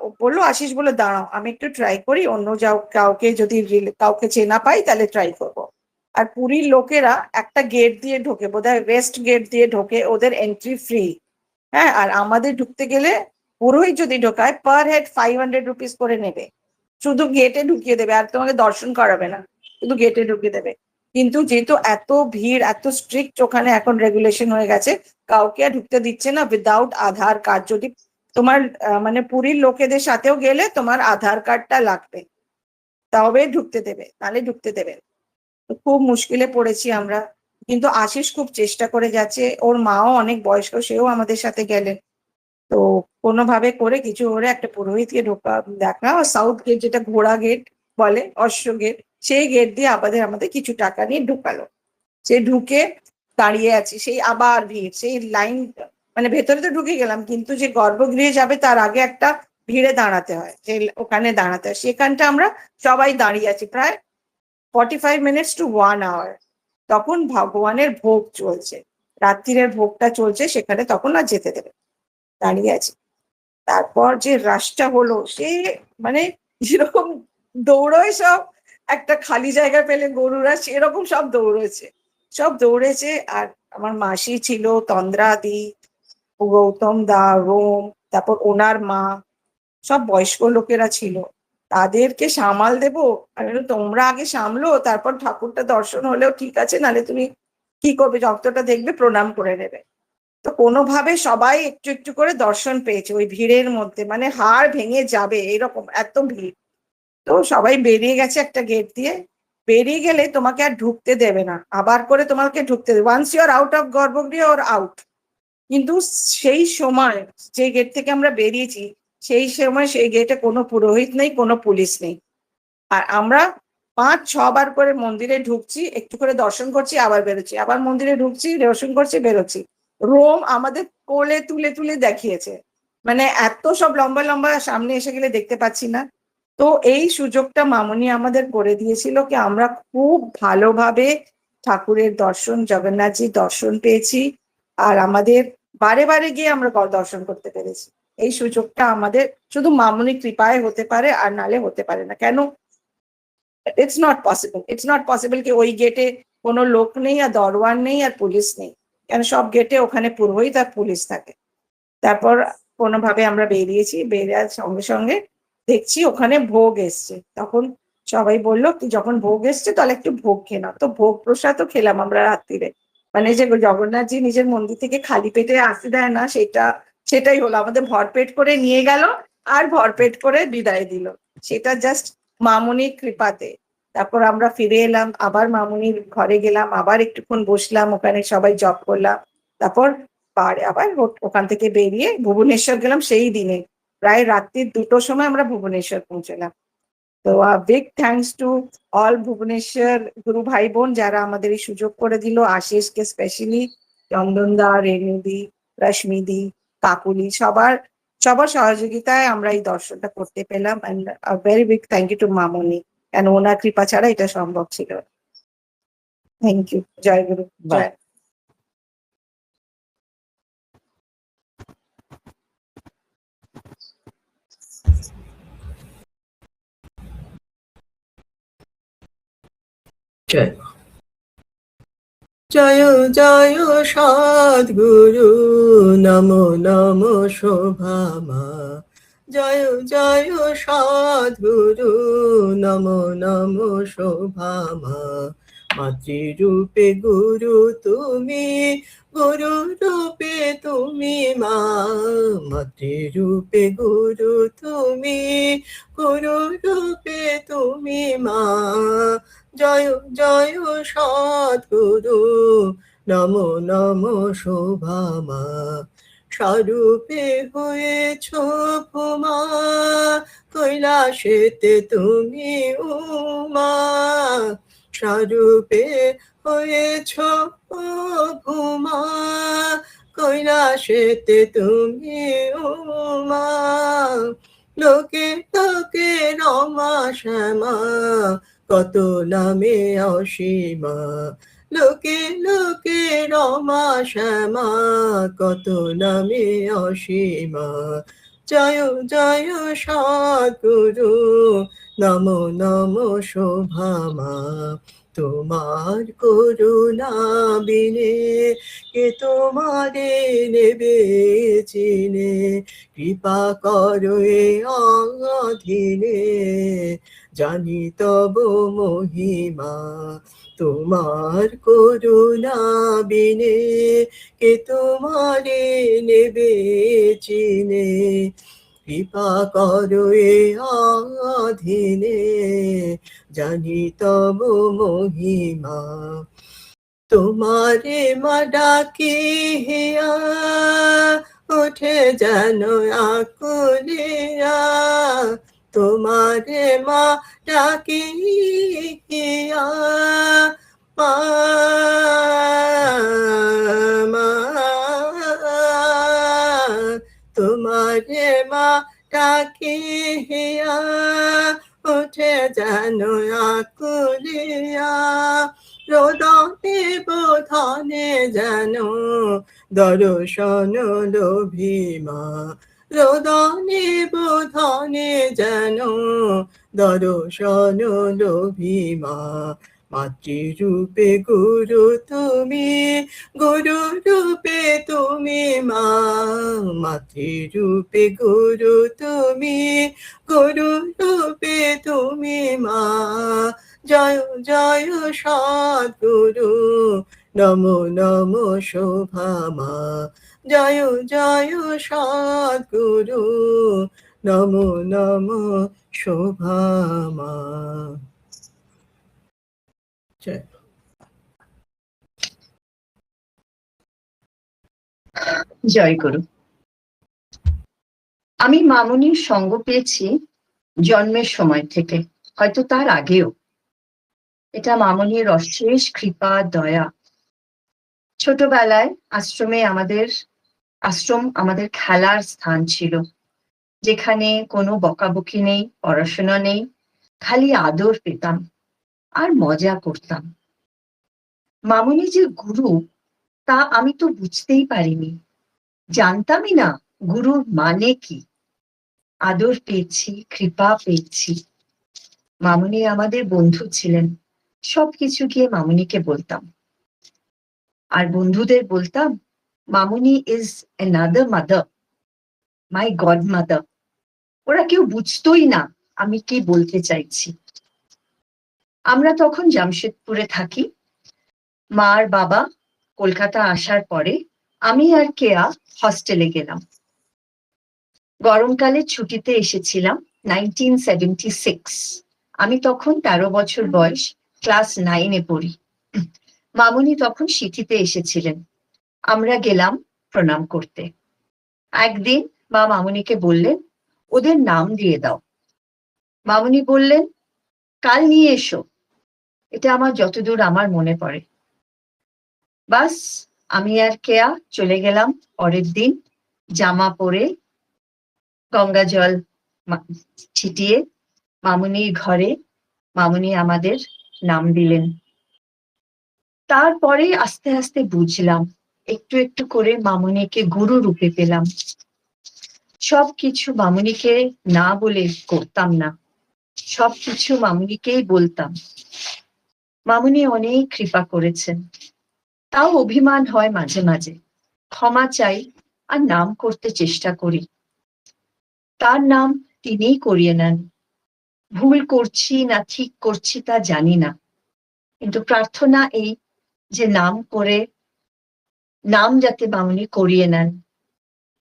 ও বললো, আশিস বলে দাঁড়াও আমি একটু ট্রাই করি, অন্য কাউকে যদি কাউকে চেনা পাই তাহলে ট্রাই করবো। আর পুরীর লোকেরা একটা গেট দিয়ে ঢোকে, বোধহয় ওয়েস্ট গেট দিয়ে ঢোকে, ওদের এন্ট্রি ফ্রি। হ্যাঁ, আর আমাদের ঢুকতে গেলে পুরোহিত যদি ঢোকায় পার হেড 500 রুপিস করে নেবে, শুধু গেটে ঢুকিয়ে দেবে, আর তোমাকে দর্শন করাবে না, শুধু গেটে ঢুকিয়ে দেবে। কিন্তু যেহেতু এত ভিড়, এত স্ট্রিক্ট ওখানে এখন রেগুলেশন হয়ে গেছে, কাউকে আর ঢুকতে দিচ্ছে না উইদাউট আধার কার্ড। যদি তোমার মানে পুরীর লোকেদের সাথেও গেলে তোমার আধার কার্ডটা লাগবে, তবে ঢুকতে দেবে, নাহলে ঢুকতে দেবে। খুব মুশকিলে পড়েছি আমরা, কিন্তু আশিস খুব চেষ্টা করে যাচ্ছে, ওর মাও অনেক বয়স্ক, সেও আমাদের সাথে গেলেন। তো কোনোভাবে করে কিছু করে একটা পুরোহিতকে দেখা, সাউথ গেট যেটা ঘোড়া গেট বলে, অশ্ব গেট, সেই গেট দিয়ে আমাদের কিছু টাকা নিয়ে ঢুকালো। সে ঢুকে দাঁড়িয়ে আছি, সেই আবার ভিড়, সেই লাইন, মানে ভেতরে তো ঢুকে গেলাম, কিন্তু যে গর্ভগৃহে যাবে তার আগে একটা ভিড়ে দাঁড়াতে হয়, যে ওখানে দাঁড়াতে হয়, সেখানটা আমরা সবাই দাঁড়িয়ে আছি প্রায় 45 মিনিটস টু 1 আওয়ার। তখন ভগবানের ভোগ চলছে, রাত্রিরের ভোগটা চলছে সেখানে, তখন আর যেতে দেবে, দাঁড়িয়ে আছি। তারপর যে রাশটা হলো, সে মানে যেরকম দৌড়োয় সব, একটা খালি জায়গা পেলে গরুরা সেরকম সব দৌড়েছে। আর আমার মাসি ছিল, তন্দ্রা দি, গৌতম দা, রোম, তারপর ওনার মা, সব বয়স্ক লোকেরা ছিল, তাদেরকে সামাল দেবো। আর তোমরা আগে সামলো, তারপর ঠাকুরটা দর্শন হলেও ঠিক আছে, নাহলে তুমি কি করবে, যতটা দেখবে প্রণাম করে নেবে। তো কোনোভাবে সবাই একটু একটু করে দর্শন পেয়েছে ওই ভিড়ের মধ্যে, মানে হাড় ভেঙে যাবে এরকম এত ভিড়। তো সবাই বেরিয়ে গেছে একটা গেট দিয়ে, বেরিয়ে গেলে তোমাকে আর ঢুকতে দেবে না, আবার করে তোমাকে ঢুকতে দেবে, once you are out of গর্ভগৃহ ওর আউট। কিন্তু সেই সময় যে গেট থেকে আমরা বেরিয়েছি, সেই সময় সেই গেটে কোনো পুরোহিত নেই, কোনো পুলিশ নেই। আর আমরা 5-6 বার করে মন্দিরে ঢুকছি, একটু করে দর্শন করছি, আবার বেরোচ্ছি, আবার মন্দিরে ঢুকছি, দর্শন করছি, বেরোচ্ছি। রোম আমাদের কোলে তুলে তুলে দেখিয়েছে, মানে এত সব লম্বা লম্বা, সামনে এসে গেলে দেখতে পাচ্ছি না। তো এই সুযোগটা মামনি আমাদের করে দিয়েছিল, কি আমরা খুব ভালোভাবে ঠাকুরের দর্শন, জগন্নাথজির দর্শন পেয়েছি, আর আমাদের বারে বারে গিয়ে আমরা দর্শন করতে পেরেছি। এই সুযোগটা আমাদের শুধু মামনি কৃপায় হতে পারে, আর নালে হতে পারে না। কেন? ইটস নট পসিবল কি ওই গেটে কোনো লোক নেই, আর দরওয়ান নেই, আর পুলিশ নেই, কেন সব গেটে ওখানে পুরোহিত আর পুলিশ থাকে। তারপর কোনোভাবে আমরা বেরিয়েছি, বেরিয়ে সঙ্গে সঙ্গে দেখছি ওখানে ভোগ এসছে। তখন সবাই বললো কি যখন ভোগ এসছে তাহলে একটু ভোগ খেয়ে নাও। তো ভোগ প্রসাদও খেলাম আমরা রাত্রিরে, মানে যে জগন্নাথজি নিজের মন্দির থেকে খালি পেটে আসতে দেয় না, সেটাই হলো, আমাদের ভরপেট করে নিয়ে গেল আর ভরপেট করে বিদায় দিল, সেটা জাস্ট মামনির কৃপাতে। তারপর আমরা ফিরে এলাম, আবার মামনির ঘরে গেলাম, আবার একটুক্ষণ বসলাম, ওখানে সবাই জপ করলাম। তারপর আবার ওখান থেকে বেরিয়ে ভুবনেশ্বর গেলাম সেই দিনে, প্রায় রাত্রির 2টোর সময় আমরা ভুবনেশ্বর পৌঁছলাম। তো big thanks to all Bhubaneswar গুরু ভাই বোন যারা আমাদের এই সুযোগ করে দিল, আশিসকে স্পেশালি, চন্দনদা, রেণুদি, রশ্মিদি, কাকুলি, সবার সহযোগিতায় আমরা এই দর্শনটা করতে পেলাম। And very big thank you to মামনি, কেন ওনার কৃপা ছাড়া এটা সম্ভব ছিল। Thank you. জয় গুরু। জয়। জয় জয় জয় সদ্গুরু, নমো নমো শোভামা। জয় জয় সদ্গুরু, নমো নমো শোভামা। মাতৃরূপে গুরু তুমি, গুরু রূপে তুমি মা। মাতৃরূপে গুরু তুমি, গুরু রূপে তুমি মা। জয় জয় সদ্গুরু, নমো নমো শোভামা। স্বরূপে হয়েছ ভূমা, কৈলাসেতে তুমি উমা। স্বরূপে হয়েছ ভূমা, কৈলাসেতে তুমি উমা। লোকে লোকে রমা শ্যামা, কত নামে অসীমা। লোকে লোকে রমা শ্যামা, কত নামে অসীমা। জয় জয় সদ্গুরু, নমো নমো শোভামা। তোমার করুণা বিনে কে তোমারে নেবে চিনে, কৃপা করো এ অধীনে, জানি তব মহিমা। তোমার করুণা বিনে কে তোমারে নেবে চিনে, কৃপা করো এ অধীনে, জানি তব মহিমা। তোমারে মা ডাকি হিয়া, ওঠে যেন আকুলিয়া। তোমারে মা ডাকি হিয়া, মা মা, তোমারে মা ডাকি হিয়া, ওঠে যেন আকুলিয়া। রোদনে বোধনে যেন দর্শন লোভিমা, রোদনে বোধনে যেন দর্শন লোভিমা। মাতৃরূপে গুরু তুমি, গুরু রূপে তুমি মা। মাতৃরূপে গুরু তুমি, গুরু রূপে তুমি মা। জয় জয় সদ্গুরু, নমো নমো শোভামা। জয় জয় সদ্গুরু, নমো নমো শোভামা। জয়। জয় গুরু। আমি মামুনির সঙ্গ পেয়েছি জন্মের সময় থেকে, হয়তো তার আগেও। এটা মামুনির অশেষ কৃপা দয়া। ছোটবেলায় আশ্রম আমাদের খেলার স্থান ছিল, যেখানে কোনো বকাবকি নেই, পড়াশোনা নেই, খালি আদর পেতাম আর মজা করতাম। মামুনি যে গুরু তা আমি তো বুঝতেই পারিনি, জানতামই না গুরুর মানে কি। আদর পেয়েছি, কৃপা পেয়েছি। মামুনি আমাদের বন্ধু ছিলেন, সবকিছু গিয়ে মামুনিকে বলতাম। আর বন্ধুদের বলতাম, মামুনি is another mother, my god mother. ওরা কেউ বুঝতোই না আমি কি বলতে চাইছি। আমরা তখন জামশেদপুরে থাকি। মা আর বাবা কলকাতা আসার পরে আমি আর কেয়া হস্টেলে গেলাম। গরমকালে ছুটিতে এসেছিলাম 1976। আমি তখন 13 বছর বয়স, ক্লাস 9-এ পড়ি। মামুনি তখন সিথিতে এসেছিলেন। আমরা গেলাম প্রণাম করতে। একদিন মা মামুনিকে বললেন, ওদের নাম দিয়ে দাও। মামুনি বললেন, কাল নিয়ে এসো। এটা আমার যতদূর আমার মনে পড়ে। বাস আমি আর কেয়া চলে গেলাম পরের দিন, জামা পরে গঙ্গা জল ছিটিয়ে মামুনির ঘরে। মামুনি আমাদের নাম দিলেন। তারপরে আস্তে আস্তে বুঝলাম, একটু একটু করে মামুনিকে গুরু রূপে পেলাম। সবকিছু মামুনিকে না বলে করতাম না, সবকিছু মামুনিকেই বলতাম। মামুনি অনেক কৃপা করেছেন, তাও অভিমান হয় মাঝে মাঝে। ক্ষমা চাই আর নাম করতে চেষ্টা করি। তার নাম তিনিই করিয়ে নেন। ভুল করছি না ঠিক করছি তা জানি না, কিন্তু প্রার্থনা এই যে নাম যাতে মামুনি করিয়ে নেন।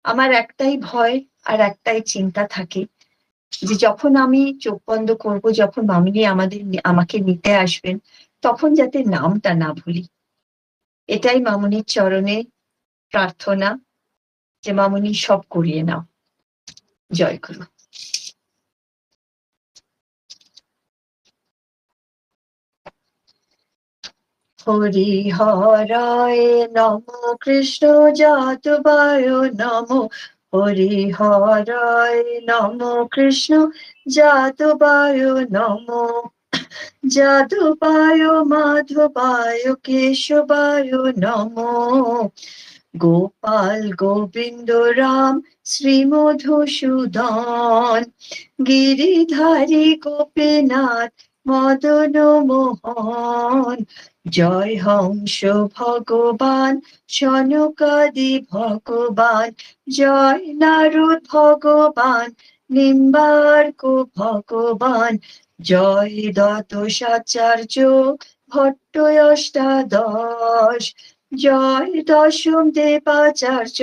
আমার একটাই ভয় আর একটাই চিন্তা থাকে যে যখন আমি চোখ বন্ধ করবো, যখন মামুনি আমাকে নিতে আসবেন, তখন যাতে নামটা না ভুলি। এটাই মামুনির চরণে প্রার্থনা, যে মামুনি সব করিয়ে নাও। জয় গুরু। হরি হরায় নম, কৃষ্ণ জাতবায় নম। হরি হরায় নম, কৃষ্ণ জাতবায় নম। যাদবায় মাধবায় কেশবায় নমো। গোপাল গোবিন্দ রাম শ্রী মধুসূদন, গিরিধারী গোপীনাথ মদন মোহন। জয় হংস ভগবান সনকাদি ভগবান, জয় নারদ ভগবান নিম্বার্ক ভগবান, জয় দশাচার্য ভট্ট অষ্টাদশ, জয় দশম দেবাচার্য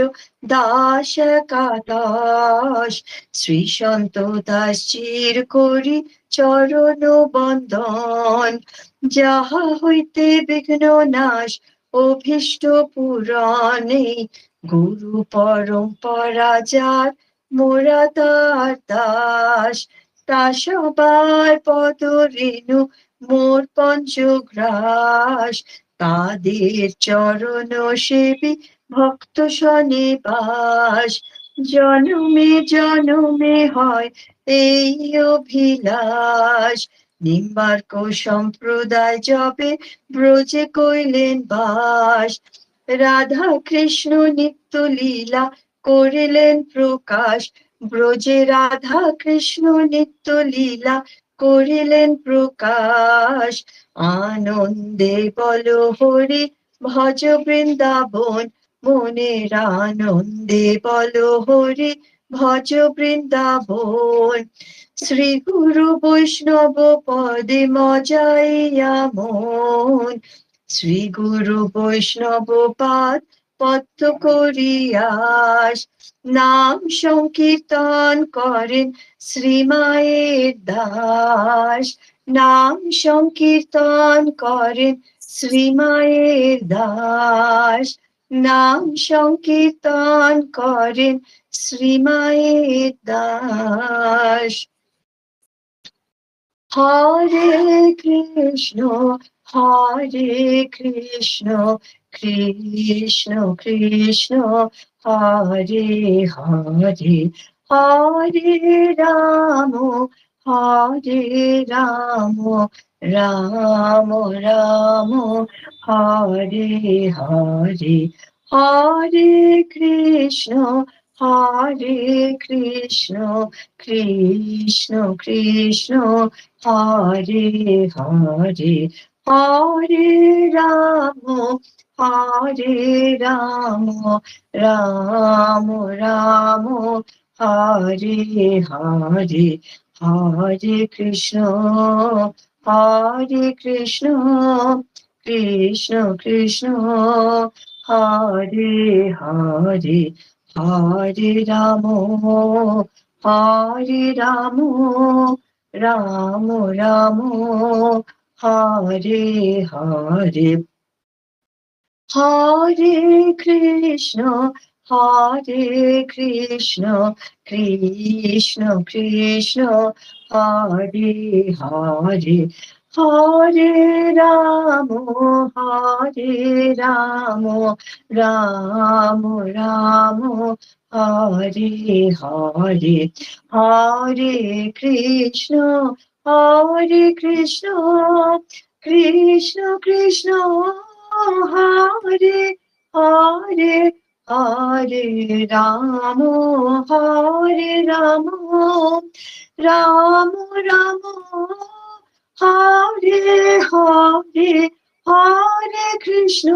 দাস একাদশ। শ্রী সন্ত দাস চির করি চরণ বন্দন, যাহা হইতে বিঘ্ন নাশ অভীষ্ট পূরণে। গুরু পরম্পরা যার মোরা তার দাস, তা সবার পদ রেণু মোর পঞ্চগ্রাস। তাদের চরণ সেবী ভক্ত সনিবাস, জনমে জনমে হয় এই অভিলাষ। নিম্বার্ক সম্প্রদায় যবে ব্রজে কইলেন বাস, রাধা কৃষ্ণ নিত্য লীলা করিলেন প্রকাশ। ব্রজে রাধা কৃষ্ণ নিত্য লীলা করিলেন প্রকাশ। আনন্দে বল হরি ভজ বৃন্দাবন, মনের আনন্দে বল হরি ভজ বৃন্দাবন। শ্রী গুরু বৈষ্ণব পদে মজাইয়া মন, শ্রী গুরু বৈষ্ণব পাদ পদ্ম করিয়াস। নাম সংকীর্তন করেন শ্রী মায়ের দাস, নাম সংকীর্তন করেন শ্রী মায়ের দাস, নাম সংকীর্তন করেন শ্রী মায়ের দাস। হরে কৃষ্ণ কৃষ্ণ কৃষ্ণ হরে হরে, হরে রাম রাম রাম হরে হরে, হরে কৃষ্ণ কৃষ্ণ কৃষ্ণ হরে হরে, হরে রাম রাম রাম হরে হরে, হরে কৃষ্ণ কৃষ্ণ কৃষ্ণ হরে হরে, হরে রাম রাম রাম হরে হরে, হরে কৃষ্ণ কৃষ্ণ কৃষ্ণ হরে হরে, হরে রাম রাম রাম হরে হরে, হরে কৃষ্ণ কৃষ্ণ কৃষ্ণ হরে হরে, হরে রাম রাম রাম হরে হরে, হরে কৃষ্ণ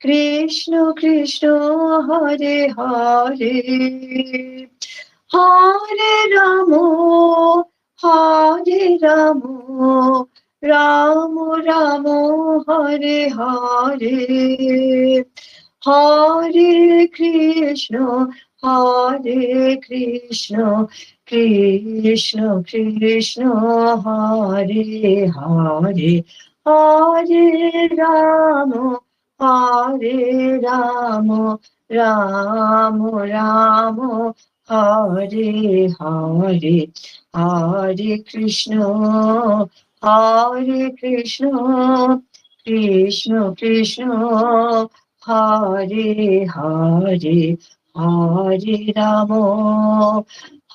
কৃষ্ণ কৃষ্ণ হরে হরে, হরে রাম রাম রাম হরে হরে, হরে কৃষ্ণ কৃষ্ণ কৃষ্ণ হরে হরে, হরে রাম রাম রাম হরে হরে, হরে কৃষ্ণ কৃষ্ণ কৃষ্ণ হরে হরে, হরে রাম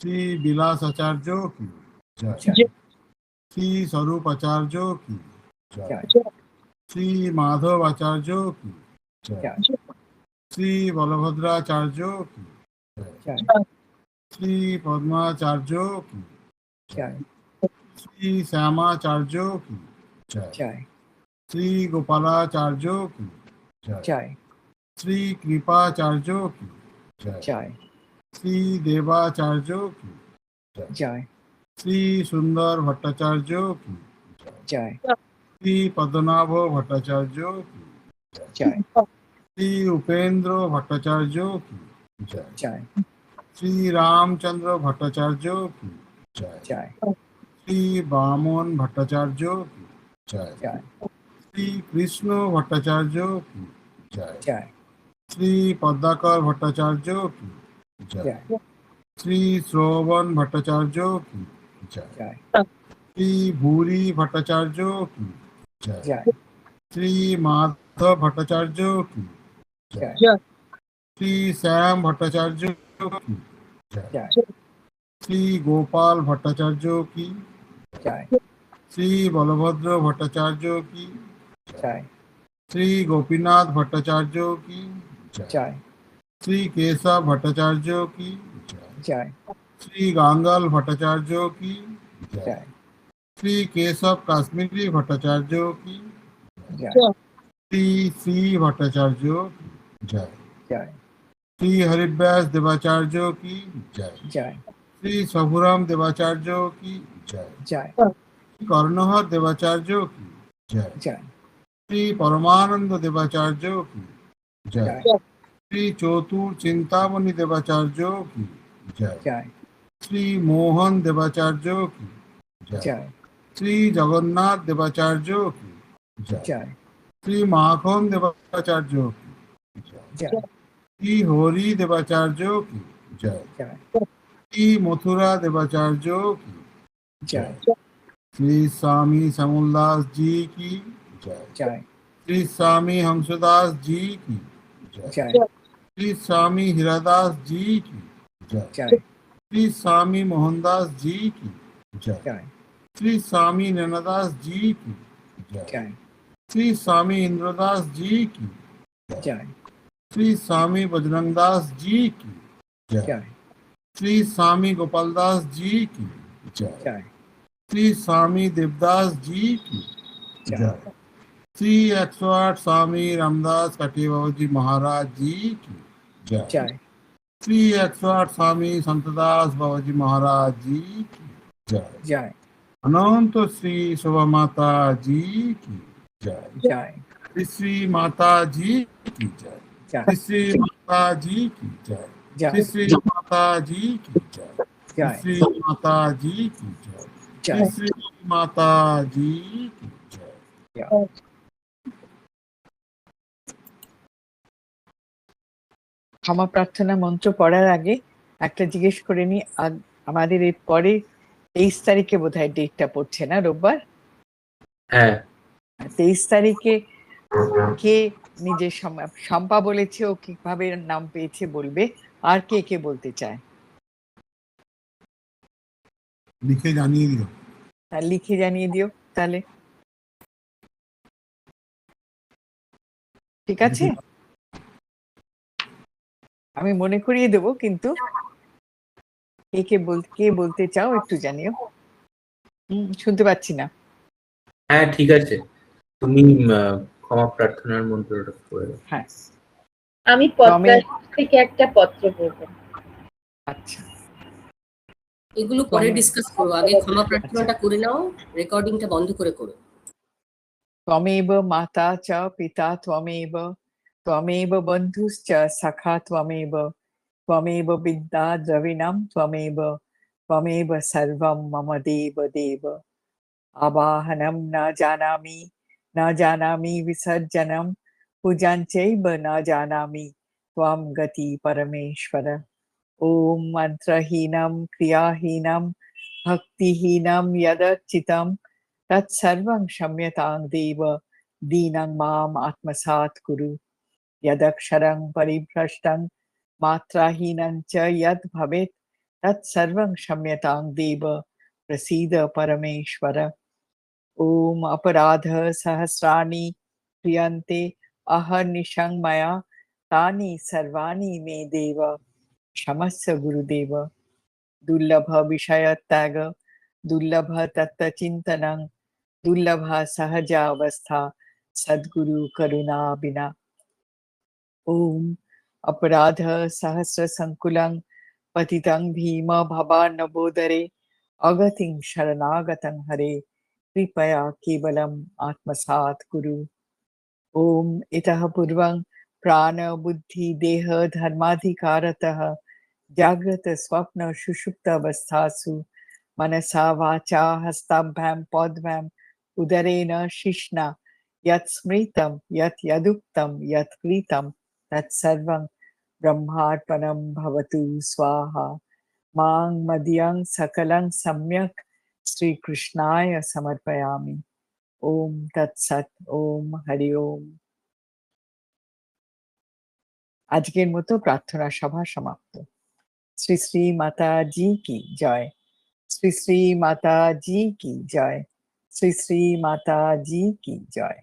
श्री विलासाचार्य की जय, जय। श्री स्वरूप आचार्य की जय, जय। श्री माधव आचार्य की जय, जय। श्री बलभद्राचार्य की जय, जय। श्री पद्माचार्य की जय, जय। श्री श्यामाचार्य की जय, जय। श्री गोपालाचार्य की जय, जय। श्री कृपाचार्य की जय, जय। श्री देवाचार्य की जय, जय। श्री सुंदर भट्टाचार्य की जय, जय। श्री पद्मनाभ भट्टाचार्य की जय। श्री उपेंद्र भट्टाचार्य की जय, जय। श्री रामचंद्र भट्टाचार्य की जय, जय। श्री वामन भट्टाचार्य की जय, जय। श्री कृष्ण भट्टाचार्य की जय, जय। श्री पद्माकर भट्टाचार्य की जय, जय। श्री श्रवण भट्टाचार्य की जय, जय। श्री भूरी भट्टाचार्य की जय, जय। श्री माधव भट्टाचार्य की जय, जय। श्री श्याम भट्टाचार्य की जय, जय। श्री गोपाल भट्टाचार्य की जय। श्री बलभद्र भट्टाचार्य की जय, जय। श्री गोपीनाथ भट्टाचार्य की जय, जय। श्री केशव भट्टाचार्य की जय, जय। श्री गांगल भट्टाचार्य की जय, जय। श्री केशव काश्मीरी भट्टाचार्य की जय। श्री भट्टाचार्य की जय, जय। श्री हरिव्यास देवाचार्य की जय, जय। श्री शंभुराम देवाचार्य की जय, जय। श्री कर्णहर देवाचार्य की जय, जय। श्री परमानंद देवाचार्य की जय, जय। श्री चतुर चिंतामणि देवाचार्य की जय, जय। श्री मोहन देवाचार्य की जय, जय। श्री जगन्नाथ देवाचार्य की जय, जय। श्री माखन देवाचार्य की जय, जय। श्री हरि देवाचार्य की जय, जय। श्री मथुरा देवाचार्य की जय। श्री स्वामी श्यामलदास जी की जय, जय। श्री स्वामी हंसदास जी की जय, जय। श्री स्वामी हीरादास जी की जय, जय। श्री स्वामी मोहनदास जी की जय, जय। श्री स्वामी नैनादास जी की जय, जय। श्री स्वामी इंद्रदास जी की जय, जय। श्री स्वामी बजरंगदास जी की जय, जय। श्री स्वामी गोपालदास जी की जय, जय। श्री स्वामी देवदास जी की जय। जय, श्री 108 स्वामी रामदास कटे बाबा जी महाराज जी की जय, जय। श्री 108 स्वामी संतदास बाबा जी महाराज जी की जय, जय। अनंत श्री शोभा माता जी की जय, जय। श्री माता जी की जय, जय। श्री माता जी की जय, जय। श्री माता जी की जय, जय। श्री माता जी की जय, जय। श्री माता जी की जय। जय। ক্ষমা প্রার্থনা মন্ত্র পড়ার আগে একটা জিজ্ঞেস করে নি, আমাদের এর পরে 23 তারিখে বোধহয় ডেটটা পড়ছে না, রোববার। হ্যাঁ 23 তারিখে কে নিজের শম্পা বলেছে ও কিভাবে নাম পেয়েছে বলবে, আর কে কে বলতে চায় লিখে জানিয়ে দিও। লিখে জানিয়ে দিও তাহলে, ঠিক আছে? আমি মনে করিয়ে দেবো, কিন্তু কে বলতে চাও একটু জানিও। শুনতে পাচ্ছি না। হ্যাঁ ঠিক আছে, তুমি ক্ষমা প্রার্থনার মন্ত্রটা করে দাও। হ্যাঁ, আমি পদ্মার থেকে একটা পত্র পড়ব। আচ্ছা, এগুলো পরে ডিসকাস করো, আগে ক্ষমা প্রার্থনাটা করে নাও, রেকর্ডিংটা বন্ধ করে করো। ত্বমেব মাতা চ পিতা ত্বমেব, ত্বমেব বন্ধুশ্চ সখা ত্বমেব, ত্বমেব বিদ্যা দ্রবিণম ত্বমেব, ত্বমেব সর্বম মম দেব দেব। আবাহনম ন জানামি বিসর্জনম, পূজাঞ্চৈব ন জানামি ত্বম গতি পরমেশ্বর। ওম মন্ত্রহীনম ক্রিয়াহীনম ভক্তিহীনম যদচ্চিতম তৎসর্বং ক্ষম্যতাং দেব, দীনং মাম আত্মসাৎ কুরু। যদক্ষরং পরিভ্রষ্টং মাত্রাহীনং চ যদ ভবেৎ तत्सर्वं क्षम्यतां देव प्रसीद परमेश्वर। ॐ अपराधः सहस्राणि क्रियन्ते अहर्निशं मया तानि सर्वाणि मे देव क्षमस्व गुरुदेव। दुर्लभ विषय त्याग दुर्लभ तत्वचिन्तनं दुर्लभ सहजावस्था सद्गुरु करुणा बिना। ॐ अपराध सहस्र संकुलं पतितं भीम भवान्नबोधरे अगतिं शरणागतं हरे कृपया केवलम् आत्मसात् कुरु। ॐ इतः पूर्वं प्राण बुद्धि देह धर्माधिकारतः जागृत स्वप्न सुषुप्त अवस्थासु मनसा वाचा हस्ताभ्यां पौद्भ्याम् उदरेण शिश्ना यत् स्मृतं यत् यदुक्तं यत् कृतं तत्सर्वं ब्रह्मार्पणं भवतु स्वाहा। मां मदीयं सकलं सम्यक् श्रीकृष्णाय समर्पयामि। ओम तत्सत। ओम हरि ओम। আজকের মতো প্রার্থনা সভা সমাপ্ত। শ্রী শ্রী মাতা জি কি জয়। শ্রী শ্রী মাতা জি কি জয়। শ্রী শ্রী মাতা জি কি জয়।